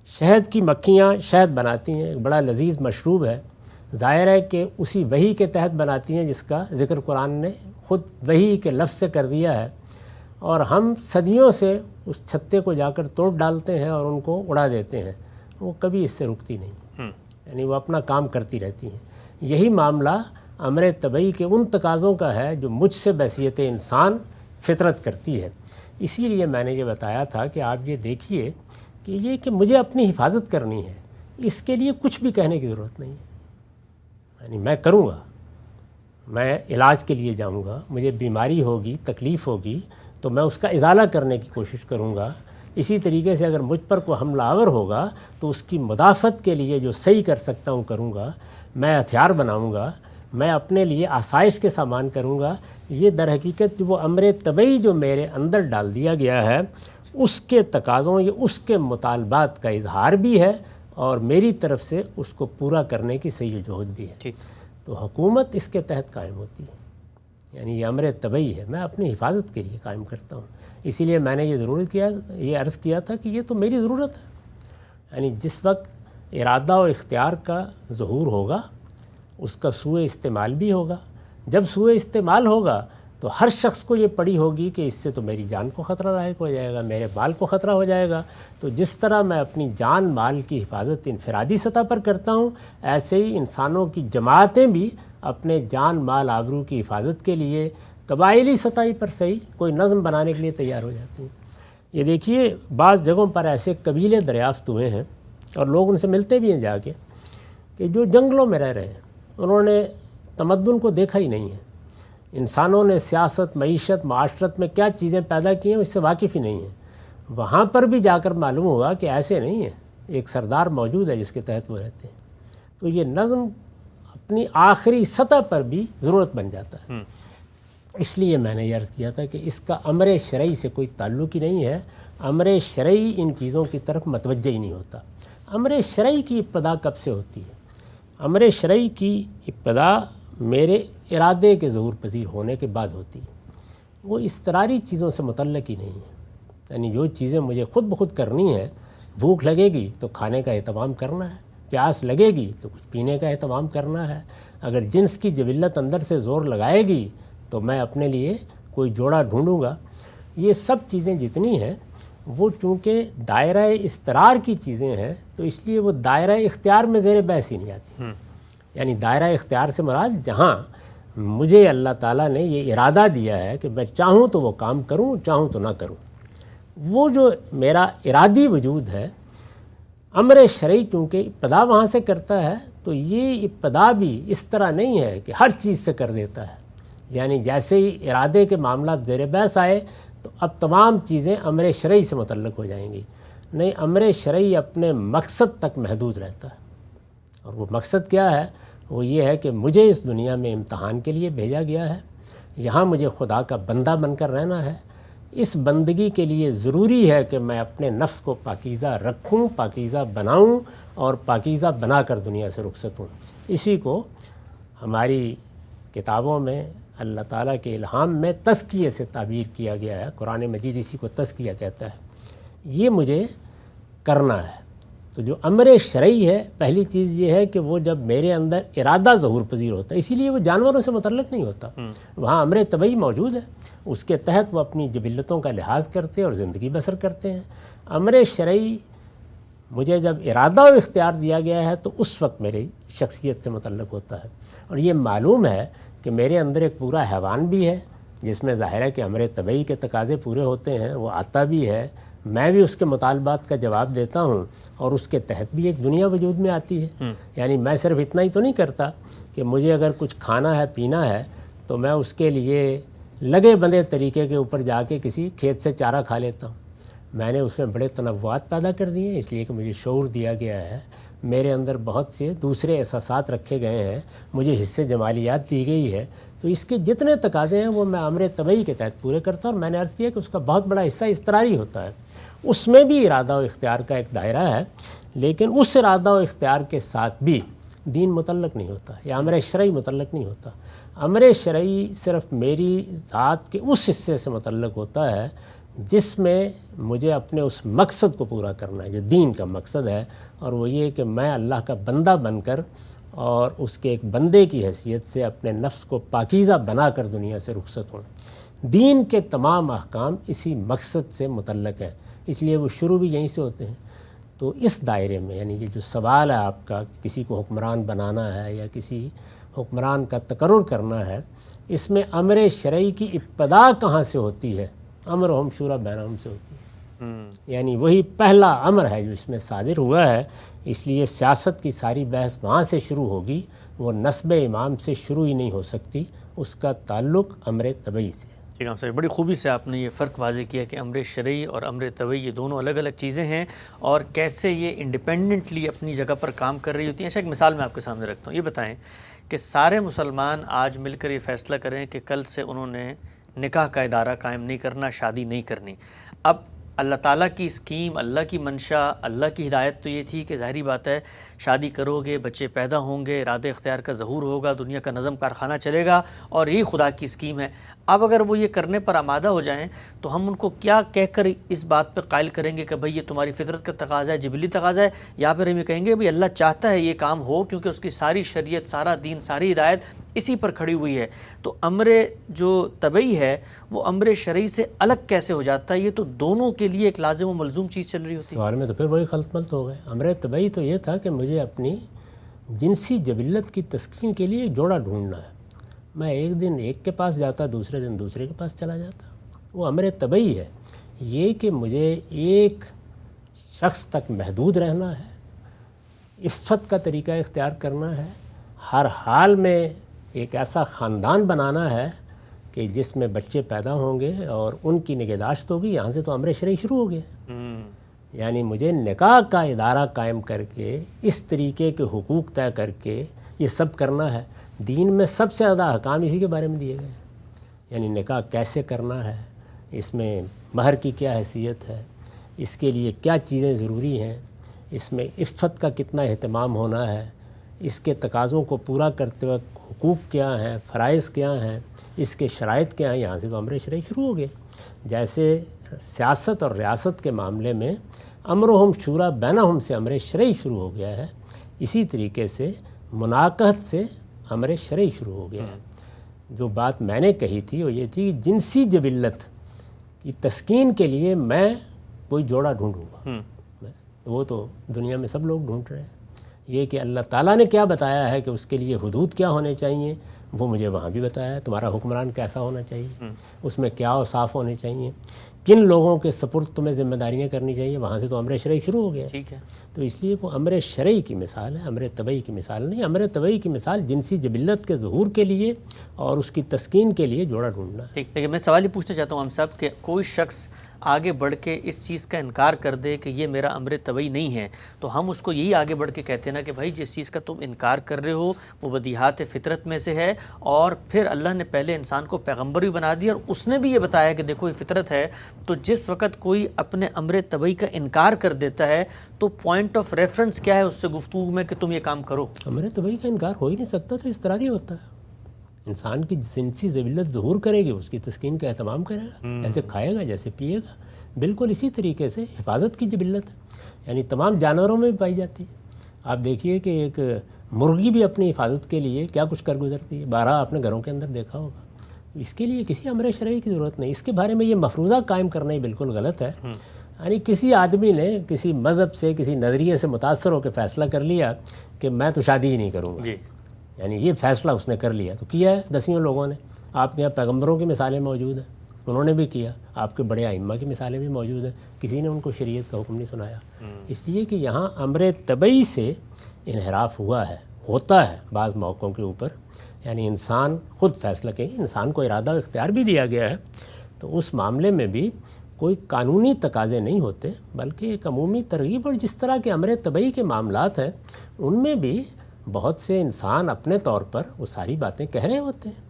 شہد کی مکھیاں شہد بناتی ہیں، ایک بڑا لذیذ مشروب ہے، ظاہر ہے کہ اسی وحی کے تحت بناتی ہیں جس کا ذکر قرآن نے خود وحی کے لفظ سے کر دیا ہے، اور ہم صدیوں سے اس چھتے کو جا کر توڑ ڈالتے ہیں اور ان کو اڑا دیتے ہیں، وہ کبھی اس سے رکتی نہیں، یعنی وہ اپنا کام کرتی رہتی ہیں۔ یہی معاملہ امر طبعی کے ان تقاضوں کا ہے جو مجھ سے بحیثیت انسان فطرت کرتی ہے۔ اسی لیے میں نے یہ بتایا تھا کہ آپ یہ دیکھیے کہ یہ کہ مجھے اپنی حفاظت کرنی ہے، اس کے لیے کچھ بھی کہنے کی ضرورت نہیں ہے۔ یعنی میں کروں گا، میں علاج کے لیے جاؤں گا، مجھے بیماری ہوگی، تکلیف ہوگی تو میں اس کا ازالہ کرنے کی کوشش کروں گا۔ اسی طریقے سے اگر مجھ پر کوئی حملہ آور ہوگا تو اس کی مدافعت کے لیے جو صحیح کر سکتا ہوں کروں گا، میں ہتھیار بناؤں گا، میں اپنے لیے آسائش کے سامان کروں گا۔ یہ در حقیقت وہ امر طبعی جو میرے اندر ڈال دیا گیا ہے اس کے تقاضوں یا اس کے مطالبات کا اظہار بھی ہے اور میری طرف سے اس کو پورا کرنے کی صحیح جہد بھی ہے۔ ٹھیک، تو حکومت اس کے تحت قائم ہوتی ہے، یعنی یہ امر طبعی ہے، میں اپنی حفاظت کے لیے قائم کرتا ہوں۔ اسی لیے میں نے یہ عرض کیا تھا کہ یہ تو میری ضرورت ہے۔ یعنی جس وقت ارادہ و اختیار کا ظہور ہوگا اس کا سوء استعمال بھی ہوگا۔ جب سوء استعمال ہوگا تو ہر شخص کو یہ پڑی ہوگی کہ اس سے تو میری جان کو خطرہ لاحق ہو جائے گا، میرے مال کو خطرہ ہو جائے گا۔ تو جس طرح میں اپنی جان مال کی حفاظت انفرادی سطح پر کرتا ہوں، ایسے ہی انسانوں کی جماعتیں بھی اپنے جان مال آبرو کی حفاظت کے لیے قبائلی سطح پر صحیح کوئی نظم بنانے کے لیے تیار ہو جاتی ہیں۔ یہ دیکھیے بعض جگہوں پر ایسے قبیلے دریافت ہوئے ہیں اور لوگ ان سے ملتے بھی ہیں جا کے، کہ جو جنگلوں میں رہ رہے ہیں، انہوں نے تمدن کو دیکھا ہی نہیں ہے، انسانوں نے سیاست، معیشت، معاشرت میں کیا چیزیں پیدا کی ہیں اس سے واقف ہی نہیں ہیں۔ وہاں پر بھی جا کر معلوم ہوا کہ ایسے نہیں ہے، ایک سردار موجود ہے جس کے تحت وہ رہتے ہیں۔ تو یہ نظم اپنی آخری سطح پر بھی ضرورت بن جاتا ہے۔ اس لیے میں نے یہ عرض کیا تھا کہ اس کا امر شرعی سے کوئی تعلق ہی نہیں ہے، امر شرعی ان چیزوں کی طرف متوجہ ہی نہیں ہوتا۔ امر شرعی کی ابتدا کب سے ہوتی ہے؟ امر شرعی کی ابتدا میرے ارادے کے ظہور پذیر ہونے کے بعد ہوتی ہے، وہ اضطراری چیزوں سے متعلق ہی نہیں ہے۔ یعنی جو چیزیں مجھے خود بخود کرنی ہیں، بھوک لگے گی تو کھانے کا اہتمام کرنا ہے، پیاس لگے گی تو کچھ پینے کا اہتمام کرنا ہے، اگر جنس کی جبلت اندر سے زور لگائے گی تو میں اپنے لیے کوئی جوڑا ڈھونڈوں گا۔ یہ سب چیزیں جتنی ہیں وہ چونکہ دائرہ اضطرار کی چیزیں ہیں تو اس لیے وہ دائرہ اختیار میں زیر بحث ہی نہیں آتی۔ یعنی دائرہ اختیار سے مراد جہاں مجھے اللہ تعالیٰ نے یہ ارادہ دیا ہے کہ میں چاہوں تو وہ کام کروں، چاہوں تو نہ کروں، وہ جو میرا ارادی وجود ہے، امر شرعی چونکہ ابتدا وہاں سے کرتا ہے تو یہ ابتدا بھی اس طرح نہیں ہے کہ ہر چیز سے کر دیتا ہے۔ یعنی جیسے ہی ارادے کے معاملات زیر بحث آئے تو اب تمام چیزیں امر شرعی سے متعلق ہو جائیں گی۔ نہیں، امر شرعی اپنے مقصد تک محدود رہتا ہے، اور وہ مقصد کیا ہے؟ وہ یہ ہے کہ مجھے اس دنیا میں امتحان کے لیے بھیجا گیا ہے، یہاں مجھے خدا کا بندہ بن کر رہنا ہے۔ اس بندگی کے لیے ضروری ہے کہ میں اپنے نفس کو پاکیزہ رکھوں، پاکیزہ بناؤں اور پاکیزہ بنا کر دنیا سے رخصت ہوں۔ اسی کو ہماری کتابوں میں اللہ تعالیٰ کے الہام میں تزکیے سے تعبیر کیا گیا ہے، قرآن مجید اسی کو تزکیہ کہتا ہے۔ یہ مجھے کرنا ہے۔ تو جو امر شرعی ہے، پہلی چیز یہ ہے کہ وہ جب میرے اندر ارادہ ظہور پذیر ہوتا ہے، اسی لیے وہ جانوروں سے متعلق نہیں ہوتا، وہاں امر طبعی موجود ہے، اس کے تحت وہ اپنی جبلتوں کا لحاظ کرتے ہیں اور زندگی بسر کرتے ہیں۔ امر شرعی مجھے جب ارادہ و اختیار دیا گیا ہے تو اس وقت میری شخصیت سے متعلق ہوتا ہے، اور یہ معلوم ہے کہ میرے اندر ایک پورا حیوان بھی ہے جس میں ظاہر ہے کہ امر طبعی کے تقاضے پورے ہوتے ہیں، وہ آتا بھی ہے، میں بھی اس کے مطالبات کا جواب دیتا ہوں، اور اس کے تحت بھی ایک دنیا وجود میں آتی ہے۔ یعنی میں صرف اتنا ہی تو نہیں کرتا کہ مجھے اگر کچھ کھانا ہے، پینا ہے، تو میں اس کے لیے لگے بندے طریقے کے اوپر جا کے کسی کھیت سے چارہ کھا لیتا ہوں۔ میں نے اس میں بڑے تنوعات پیدا کر دیے ہیں، اس لیے کہ مجھے شعور دیا گیا ہے، میرے اندر بہت سے دوسرے احساسات رکھے گئے ہیں، مجھے حصے جمالیات دی گئی ہے، تو اس کے جتنے تقاضے ہیں وہ میں امر طبعی کے تحت پورے کرتا ہوں۔ اور میں نے عرض کیا کہ اس کا بہت بڑا حصہ اضطراری ہوتا ہے، اس میں بھی ارادہ و اختیار کا ایک دائرہ ہے، لیکن اس ارادہ و اختیار کے ساتھ بھی دین متعلق نہیں ہوتا یا امر شرعی متعلق نہیں ہوتا۔ امر شرعی صرف میری ذات کے اس حصے سے متعلق ہوتا ہے جس میں مجھے اپنے اس مقصد کو پورا کرنا ہے جو دین کا مقصد ہے، اور وہ یہ کہ میں اللہ کا بندہ بن کر اور اس کے ایک بندے کی حیثیت سے اپنے نفس کو پاکیزہ بنا کر دنیا سے رخصت ہوں۔ دین کے تمام احکام اسی مقصد سے متعلق ہیں، اس لیے وہ شروع بھی یہیں سے ہوتے ہیں۔ تو اس دائرے میں یعنی یہ جو سوال ہے آپ کا، کسی کو حکمران بنانا ہے یا کسی حکمران کا تقرر کرنا ہے، اس میں امر شرعی کی ابتدا کہاں سے ہوتی ہے؟ امرہم شورا بینہم سے ہوتی ہے، یعنی وہی پہلا امر ہے جو اس میں صادر ہوا ہے، اس لیے سیاست کی ساری بحث وہاں سے شروع ہوگی، وہ نسب امام سے شروع ہی نہیں ہو سکتی، اس کا تعلق امر طبعی سے۔ ٹھیک ہے صاحب، بڑی خوبی سے آپ نے یہ فرق واضح کیا کہ امر شرعی اور امر طبعی یہ دونوں الگ الگ چیزیں ہیں اور کیسے یہ انڈیپینڈنٹلی اپنی جگہ پر کام کر رہی ہوتی ہیں۔ اچھا، ایک مثال میں آپ کے سامنے رکھتا ہوں، یہ بتائیں کہ سارے مسلمان آج مل کر یہ فیصلہ کریں کہ کل سے انہوں نے نکاح کا ادارہ قائم نہیں کرنا، شادی نہیں کرنی۔ اب اللہ تعالیٰ کی اسکیم، اللہ کی منشا، اللہ کی ہدایت تو یہ تھی کہ ظاہری بات ہے شادی کرو گے، بچے پیدا ہوں گے، ارادہ اختیار کا ظہور ہوگا، دنیا کا نظم کارخانہ چلے گا، اور یہی خدا کی اسکیم ہے۔ اب اگر وہ یہ کرنے پر آمادہ ہو جائیں تو ہم ان کو کیا کہہ کر اس بات پہ قائل کریں گے کہ بھئی یہ تمہاری فطرت کا تقاضا ہے، جبلی تقاضا ہے، یا پھر ہم یہ کہیں گے بھئی اللہ چاہتا ہے یہ کام ہو کیونکہ اس کی ساری شریعت، سارا دین، ساری ہدایت اسی پر کھڑی ہوئی ہے۔ تو امر جو طبعی ہے وہ امر شرعی سے الگ کیسے ہو جاتا ہے؟ یہ تو دونوں کے لیے ایک لازم و ملزوم چیز چل رہی ہوتی ہے۔ سوال میں تو پھر وہی خلط ملط ہو گئے۔ امر طبعی تو یہ تھا کہ مجھے اپنی جنسی جبلت کی تسکین کے لیے ایک جوڑا ڈھونڈنا ہے، میں ایک دن ایک کے پاس جاتا، دوسرے دن دوسرے کے پاس چلا جاتا، وہ امر طبعی ہے۔ یہ کہ مجھے ایک شخص تک محدود رہنا ہے، عفت کا طریقہ اختیار کرنا ہے، ہر حال میں ایک ایسا خاندان بنانا ہے کہ جس میں بچے پیدا ہوں گے اور ان کی نگہداشت ہوگی، یہاں سے تو امر شرعی شروع ہو گیا۔ یعنی مجھے نکاح کا ادارہ قائم کر کے اس طریقے کے حقوق طے کر کے یہ سب کرنا ہے۔ دین میں سب سے زیادہ احکام اسی کے بارے میں دیے گئے ہیں، یعنی نکاح کیسے کرنا ہے، اس میں مہر کی کیا حیثیت ہے، اس کے لیے کیا چیزیں ضروری ہیں، اس میں عفت کا کتنا اہتمام ہونا ہے، اس کے تقاضوں کو پورا کرتے وقت حقوق کیا ہیں، فرائض کیا ہیں، اس کے شرائط کیا ہیں۔ یہاں سے تو امر شرعی شروع ہو گئے۔ جیسے سیاست اور ریاست کے معاملے میں امرہم شورا بینہم سے امر شرعی شروع ہو گیا ہے، اسی طریقے سے مناکحت سے امر شرعی شروع ہو گیا ہے۔ جو بات میں نے کہی تھی وہ یہ تھی کہ جنسی جبلت کی تسکین کے لیے میں کوئی جوڑا ڈھونڈوں گا، بس وہ تو دنیا میں سب لوگ ڈھونڈ رہے ہیں۔ یہ کہ اللہ تعالیٰ نے کیا بتایا ہے کہ اس کے لیے حدود کیا ہونے چاہیے، وہ مجھے وہاں بھی بتایا ہے۔ تمہارا حکمران کیسا ہونا چاہیے، اس میں کیا اوصاف ہونے چاہیے، کن لوگوں کے سپرد تمہیں ذمہ داریاں کرنی چاہیے، وہاں سے تو امر شرعی شروع ہو گیا۔ ٹھیک ہے، تو اس لیے وہ امر شرعی کی مثال ہے، امر طبعی کی مثال نہیں۔ امر طبعی کی مثال جنسی جبلت کے ظہور کے لیے اور اس کی تسکین کے لیے جوڑا ڈھونڈنا ہے۔ ٹھیک۔ لیکن میں سوال یہ پوچھنا چاہتا ہوں ہم صاحب کہ کوئی شخص آگے بڑھ کے اس چیز کا انکار کر دے کہ یہ میرا امر طبعی نہیں ہے، تو ہم اس کو یہی آگے بڑھ کے کہتے ہیں نا کہ بھائی جس چیز کا تم انکار کر رہے ہو وہ بدیہات فطرت میں سے ہے، اور پھر اللہ نے پہلے انسان کو پیغمبر بھی بنا دیا اور اس نے بھی یہ بتایا کہ دیکھو یہ فطرت ہے۔ تو جس وقت کوئی اپنے امر طبعی کا انکار کر دیتا ہے تو پوائنٹ آف ریفرنس کیا ہے اس سے گفتگو میں کہ تم یہ کام کرو؟ امر طبعی کا انکار ہو ہی نہیں سکتا، تو اس طرح ہی ہوتا ہے۔ انسان کی جنسی ذلت ظہور کرے گی، اس کی تسکین کا اہتمام کرے گا، جیسے کھائے گا جیسے پیے گا۔ بالکل اسی طریقے سے حفاظت کی جبلت یعنی تمام جانوروں میں بھی پائی جاتی ہے۔ آپ دیکھیے کہ ایک مرغی بھی اپنی حفاظت کے لیے کیا کچھ کر گزرتی ہے، بارہا آپ نے گھروں کے اندر دیکھا ہوگا۔ اس کے لیے کسی امر شرعی کی ضرورت نہیں۔ اس کے بارے میں یہ مفروضہ قائم کرنا ہی بالکل غلط ہے۔ یعنی کسی آدمی نے کسی مذہب سے کسی نظریے سے متاثر ہو کے فیصلہ کر لیا کہ میں تو شادی ہی نہیں کروں گا، یعنی یہ فیصلہ اس نے کر لیا تو کیا ہے دسیوں لوگوں نے۔ آپ کے یہاں پیغمبروں کی مثالیں موجود ہیں، انہوں نے بھی کیا، آپ کے بڑے ائمہ کی مثالیں بھی موجود ہیں، کسی نے ان کو شریعت کا حکم نہیں سنایا۔ اس لیے کہ یہاں امر طبعی سے انحراف ہوا ہے، ہوتا ہے بعض موقعوں کے اوپر، یعنی انسان خود فیصلہ کرے، انسان کو ارادہ و اختیار بھی دیا گیا ہے، تو اس معاملے میں بھی کوئی قانونی تقاضے نہیں ہوتے بلکہ ایک عمومی ترغیب۔ اور جس طرح کے امر طبعی کے معاملات ہیں ان میں بھی بہت سے انسان اپنے طور پر وہ ساری باتیں کہہ رہے ہوتے ہیں،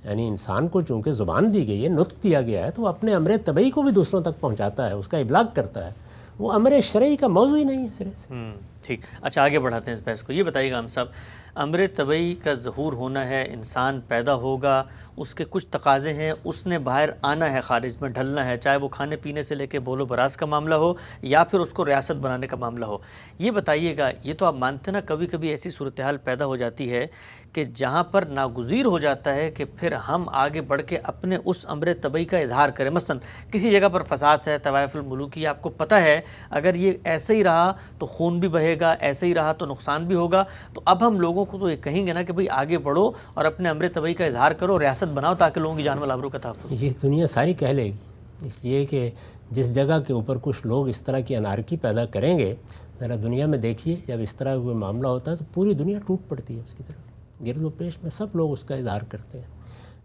یعنی انسان کو چونکہ زبان دی گئی ہے، نطق دیا گیا ہے، تو وہ اپنے امر طبعی کو بھی دوسروں تک پہنچاتا ہے، اس کا ابلاغ کرتا ہے۔ وہ امر شرعی کا موضوع ہی نہیں ہے سرے سے۔ ٹھیک، اچھا آگے بڑھاتے ہیں اس بحث کو۔ یہ بتائیے گا ہم صاحب، امر طبعی کا ظہور ہونا ہے، انسان پیدا ہوگا، اس کے کچھ تقاضے ہیں، اس نے باہر آنا ہے، خارج میں ڈھلنا ہے، چاہے وہ کھانے پینے سے لے کے بول و براز کا معاملہ ہو یا پھر اس کو ریاست بنانے کا معاملہ ہو۔ یہ بتائیے گا، یہ تو آپ مانتے نا کبھی کبھی ایسی صورتحال پیدا ہو جاتی ہے کہ جہاں پر ناگزیر ہو جاتا ہے کہ پھر ہم آگے بڑھ کے اپنے اس امر طبعی کا اظہار کریں۔ مثلا کسی جگہ پر فساد ہے، طوائف الملوکی، آپ کو پتہ ہے اگر یہ ایسے ہی رہا تو خون بھی بہے گا، ایسے ہی رہا تو نقصان بھی ہوگا، تو اب ہم لوگوں کو تو یہ کہیں گے نا کہ بھئی آگے بڑھو اور اپنے امر طبعی کا اظہار کرو، ریاست بناؤ تاکہ لوگوں کی جان و آبرو کا تحفظ ہو۔ یہ دنیا ساری کہہ لے گی، اس لیے کہ جس جگہ کے اوپر کچھ لوگ اس طرح کی انارکی پیدا کریں گے، ذرا دنیا میں دیکھیے جب اس طرح کوئی معاملہ ہوتا ہے تو پوری دنیا ٹوٹ پڑتی ہے اس کی طرف، گرد و پیش میں سب لوگ اس کا اظہار کرتے ہیں۔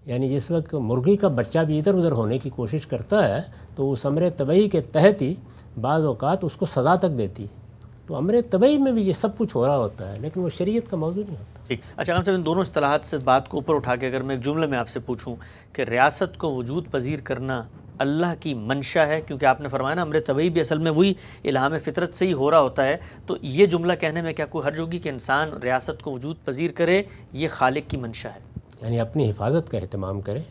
یعنی جس وقت مرغی کا بچہ بھی ادھر ادھر ہونے کی کوشش کرتا ہے تو اس امر طبعی کے تحت ہی بعض اوقات اس کو سزا تک دیتی ہے۔ تو امر طبعی میں بھی یہ سب کچھ ہو رہا ہوتا ہے لیکن وہ شریعت کا موضوع نہیں ہوتا۔ ٹھیک، اچھا ہم صاحب ان دونوں اصطلاحات سے بات کو اوپر اٹھا کے اگر میں ایک جملے میں آپ سے پوچھوں کہ ریاست کو وجود پذیر کرنا اللہ کی منشا ہے، کیونکہ آپ نے فرمایا نا امر طبعی بھی اصل میں وہی الہام فطرت سے ہی ہو رہا ہوتا ہے، تو یہ جملہ کہنے میں کیا کوئی حرج ہوگی کہ انسان ریاست کو وجود پذیر کرے، یہ خالق کی منشا ہے؟ یعنی اپنی حفاظت کا اہتمام کرے،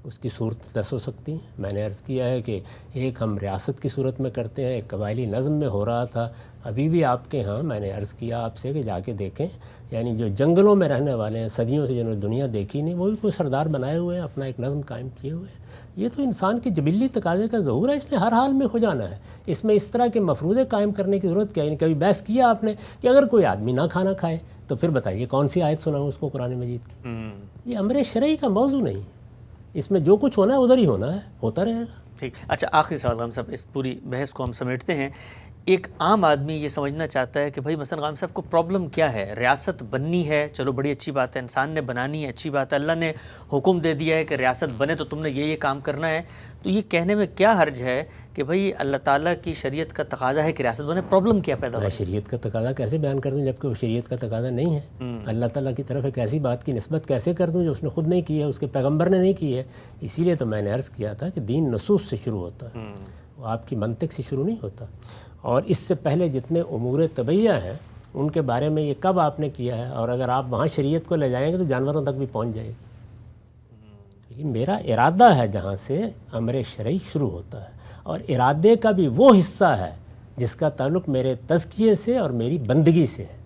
اس کی صورت دس ہو سکتی ہیں۔ میں نے عرض کیا ہے کہ ایک ہم ریاست کی صورت میں کرتے ہیں، ایک قبائلی نظم میں ہو رہا تھا، ابھی بھی آپ کے ہاں میں نے عرض کیا آپ سے کہ جا کے دیکھیں، یعنی جو جنگلوں میں رہنے والے ہیں، صدیوں سے جنہوں نے دنیا دیکھی نہیں، وہ بھی کوئی سردار بنائے ہوئے ہیں، اپنا ایک نظم قائم کیے ہوئے ہیں۔ یہ تو انسان کی جبلی تقاضے کا ظہور ہے، اس نے ہر حال میں ہو جانا ہے، اس میں اس طرح کے مفروضے قائم کرنے کی ضرورت کیا ہے؟ یعنی کبھی بحث کیا آپ نے کہ اگر کوئی آدمی نہ کھانا کھائے تو پھر بتائیے کون سی آیت سناؤں اس کو قرآن مجید کی؟ یہ امر شرعی کا موضوع نہیں، اس میں جو کچھ ہونا ہے ادھر ہی ہونا ہے، ہوتا رہے گا۔ ٹھیک، اچھا آخری سوال ہم سب اس پوری بحث کو ہم سمیٹتے ہیں۔ ایک عام آدمی یہ سمجھنا چاہتا ہے کہ بھائی مثلا غام صاحب کو پرابلم کیا ہے، ریاست بننی ہے، چلو بڑی اچھی بات ہے، انسان نے بنانی ہے، اچھی بات ہے، اللہ نے حکم دے دیا ہے کہ ریاست بنے تو تم نے یہ کام کرنا ہے، تو یہ کہنے میں کیا حرج ہے کہ بھائی اللہ تعالیٰ کی شریعت کا تقاضا ہے کہ ریاست بنے، پرابلم کیا پیدا میں ہو؟ شریعت کا تقاضا کیسے بیان کر دوں جبکہ وہ شریعت کا تقاضا نہیں ہے؟ اللہ تعالیٰ کی طرف ایک ایسی بات کی نسبت کیسے کر دوں جو اس نے خود نہیں کی ہے، اس کے پیغمبر نے نہیں کی ہے؟ اسی لیے تو میں نے عرض کیا تھا کہ دین نصوص سے شروع ہوتا ہے، وہ آپ کی منطق سے شروع نہیں ہوتا، اور اس سے پہلے جتنے امور طبیعیہ ہیں ان کے بارے میں یہ کب آپ نے کیا ہے، اور اگر آپ وہاں شریعت کو لے جائیں گے تو جانوروں تک بھی پہنچ جائے گی۔ یہ میرا ارادہ ہے جہاں سے امر شرعی شروع ہوتا ہے، اور ارادے کا بھی وہ حصہ ہے جس کا تعلق میرے تزکیے سے اور میری بندگی سے ہے،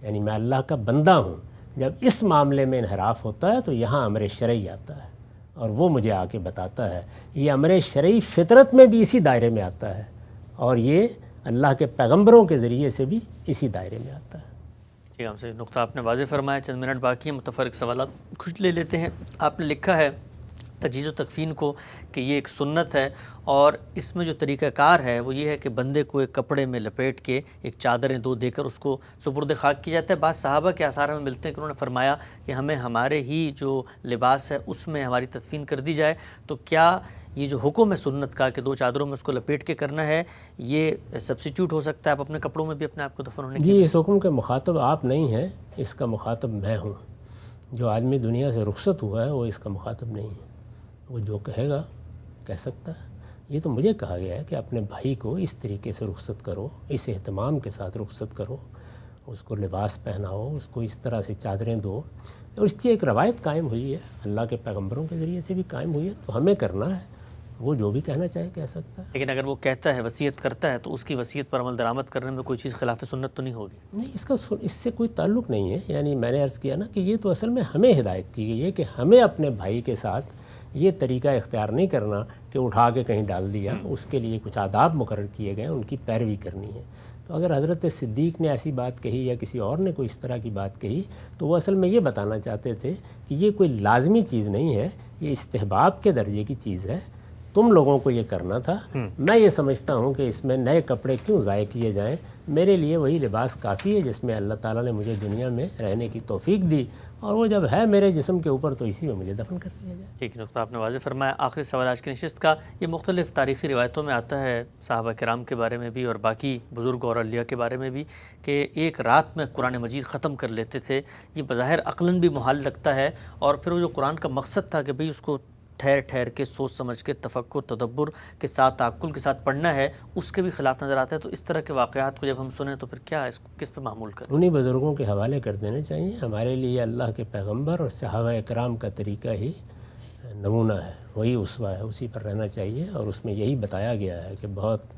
یعنی میں اللہ کا بندہ ہوں۔ جب اس معاملے میں انحراف ہوتا ہے تو یہاں امر شرعی آتا ہے، اور وہ مجھے آ کے بتاتا ہے یہ امر شرعی فطرت میں بھی اسی دائرے میں آتا ہے، اور یہ اللہ کے پیغمبروں کے ذریعے سے بھی اسی دائرے میں آتا ہے۔ ٹھیک ہے، ہم سے نقطہ آپ نے واضح فرمایا، چند منٹ باقی ہیں، متفرق سوالات کچھ لے لیتے ہیں۔ آپ نے لکھا ہے تجہیز و تکفین کو کہ یہ ایک سنت ہے، اور اس میں جو طریقہ کار ہے وہ یہ ہے کہ بندے کو ایک کپڑے میں لپیٹ کے ایک چادریں دو دے کر اس کو سپرد خاک کیا جاتا ہے۔ بعض صحابہ کے آثار میں ملتے ہیں کہ انہوں نے فرمایا کہ ہمیں ہمارے ہی جو لباس ہے اس میں ہماری تدفین کر دی جائے، تو کیا یہ جو حکم ہے سنت کا کہ 2 چادروں میں اس کو لپیٹ کے کرنا ہے، یہ سبسٹیوٹ ہو سکتا ہے آپ اپنے کپڑوں میں بھی اپنے آپ کو دفن ہونے جی، اس حکم کے مخاطب آپ نہیں ہیں، اس کا مخاطب میں ہوں۔ جو آدمی دنیا سے رخصت ہوا ہے وہ اس کا مخاطب نہیں ہے، وہ جو کہے گا کہہ سکتا ہے۔ یہ تو مجھے کہا گیا ہے کہ اپنے بھائی کو اس طریقے سے رخصت کرو، اس اہتمام کے ساتھ رخصت کرو، اس کو لباس پہناؤ، اس کو اس طرح سے چادریں دو، اور اس کی ایک روایت قائم ہوئی ہے، اللہ کے پیغمبروں کے ذریعے سے بھی قائم ہوئی ہے، تو ہمیں کرنا ہے۔ وہ جو بھی کہنا چاہے کہہ سکتا ہے۔ لیکن اگر وہ کہتا ہے، وصیت کرتا ہے، تو اس کی وصیت پر عمل درآمد کرنے میں کوئی چیز خلاف سنت تو نہیں ہوگی؟ نہیں، اس سے کوئی تعلق نہیں ہے، یعنی میں نے عرض کیا نا کہ یہ تو اصل میں ہمیں ہدایت کی گئی ہے کہ ہمیں اپنے بھائی کے ساتھ یہ طریقہ اختیار نہیں کرنا کہ اٹھا کے کہیں ڈال دیا، اس کے لیے کچھ آداب مقرر کیے گئے، ان کی پیروی کرنی ہے۔ تو اگر حضرت صدیق نے ایسی بات کہی یا کسی اور نے کوئی اس طرح کی بات کہی تو وہ اصل میں یہ بتانا چاہتے تھے کہ یہ کوئی لازمی چیز نہیں ہے، یہ استحباب کے درجے کی چیز ہے، تم لوگوں کو یہ کرنا تھا۔ میں یہ سمجھتا ہوں کہ اس میں نئے کپڑے کیوں ضائع کیے جائیں، میرے لیے وہی لباس کافی ہے جس میں اللہ تعالیٰ نے مجھے دنیا میں رہنے کی توفیق دی، اور وہ جب ہے میرے جسم کے اوپر تو اسی میں مجھے دفن کر دیا جائے۔ ٹھیک نقطہ آپ نے واضح فرمایا۔ آخری سوال آج کی نشست کا، یہ مختلف تاریخی روایتوں میں آتا ہے صحابہ کرام کے بارے میں بھی اور باقی بزرگ اور اولیاء کے بارے میں بھی کہ ایک رات میں قرآن مجید ختم کر لیتے تھے۔ یہ بظاہر عقلاً بھی محال لگتا ہے، اور پھر وہ جو قرآن کا مقصد تھا کہ بھئی اس کو ٹھہر ٹھہر کے سوچ سمجھ کے تفکر تدبر کے ساتھ تعقل کے ساتھ پڑھنا ہے، اس کے بھی خلاف نظر آتا ہے۔ تو اس طرح کے واقعات کو جب ہم سنیں تو پھر کیا اس کو کس پہ معمول کریں؟ انہی بزرگوں کے حوالے کر دینے چاہیے۔ ہمارے لیے اللہ کے پیغمبر اور صحابہ اکرام کا طریقہ ہی نمونہ ہے، وہی اسوہ ہے، اسی پر رہنا چاہیے، اور اس میں یہی بتایا گیا ہے کہ بہت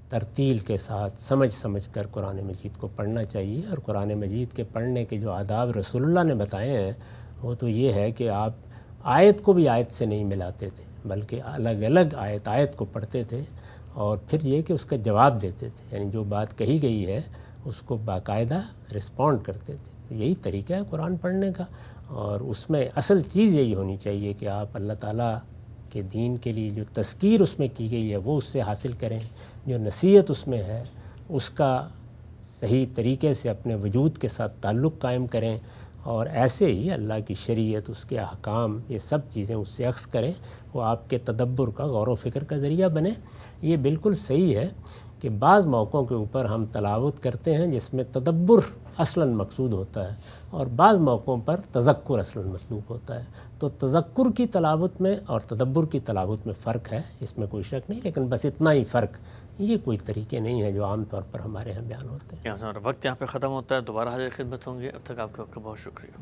ترتیل کے ساتھ سمجھ سمجھ کر قرآن مجید کو پڑھنا چاہیے۔ اور قرآن مجید کے پڑھنے کے جو آداب رسول اللہ نے بتائے ہیں وہ تو یہ ہے کہ آپ آیت کو بھی آیت سے نہیں ملاتے تھے، بلکہ الگ الگ آیت کو پڑھتے تھے، اور پھر یہ کہ اس کا جواب دیتے تھے، یعنی جو بات کہی گئی ہے اس کو باقاعدہ رسپونڈ کرتے تھے۔ یہی طریقہ ہے قرآن پڑھنے کا، اور اس میں اصل چیز یہی ہونی چاہیے کہ آپ اللہ تعالیٰ کے دین کے لیے جو تذکیر اس میں کی گئی ہے وہ اس سے حاصل کریں، جو نصیحت اس میں ہے اس کا صحیح طریقے سے اپنے وجود کے ساتھ تعلق قائم کریں، اور ایسے ہی اللہ کی شریعت، اس کے احکام، یہ سب چیزیں اس سے اخذ کریں، وہ آپ کے تدبر کا، غور و فکر کا ذریعہ بنے۔ یہ بالکل صحیح ہے کہ بعض موقعوں کے اوپر ہم تلاوت کرتے ہیں جس میں تدبر اصلاً مقصود ہوتا ہے، اور بعض موقعوں پر تذکر اصلاً مطلوب ہوتا ہے۔ تو تذکر کی تلاوت میں اور تدبر کی تلاوت میں فرق ہے، اس میں کوئی شک نہیں، لیکن بس اتنا ہی فرق، یہ کوئی طریقے نہیں ہے جو عام طور پر ہمارے ہاں بیان ہوتے ہیں۔ وقت یہاں پہ ختم ہوتا ہے، دوبارہ حاضر خدمت ہوں گے، اب تک آپ کا بہت شکریہ۔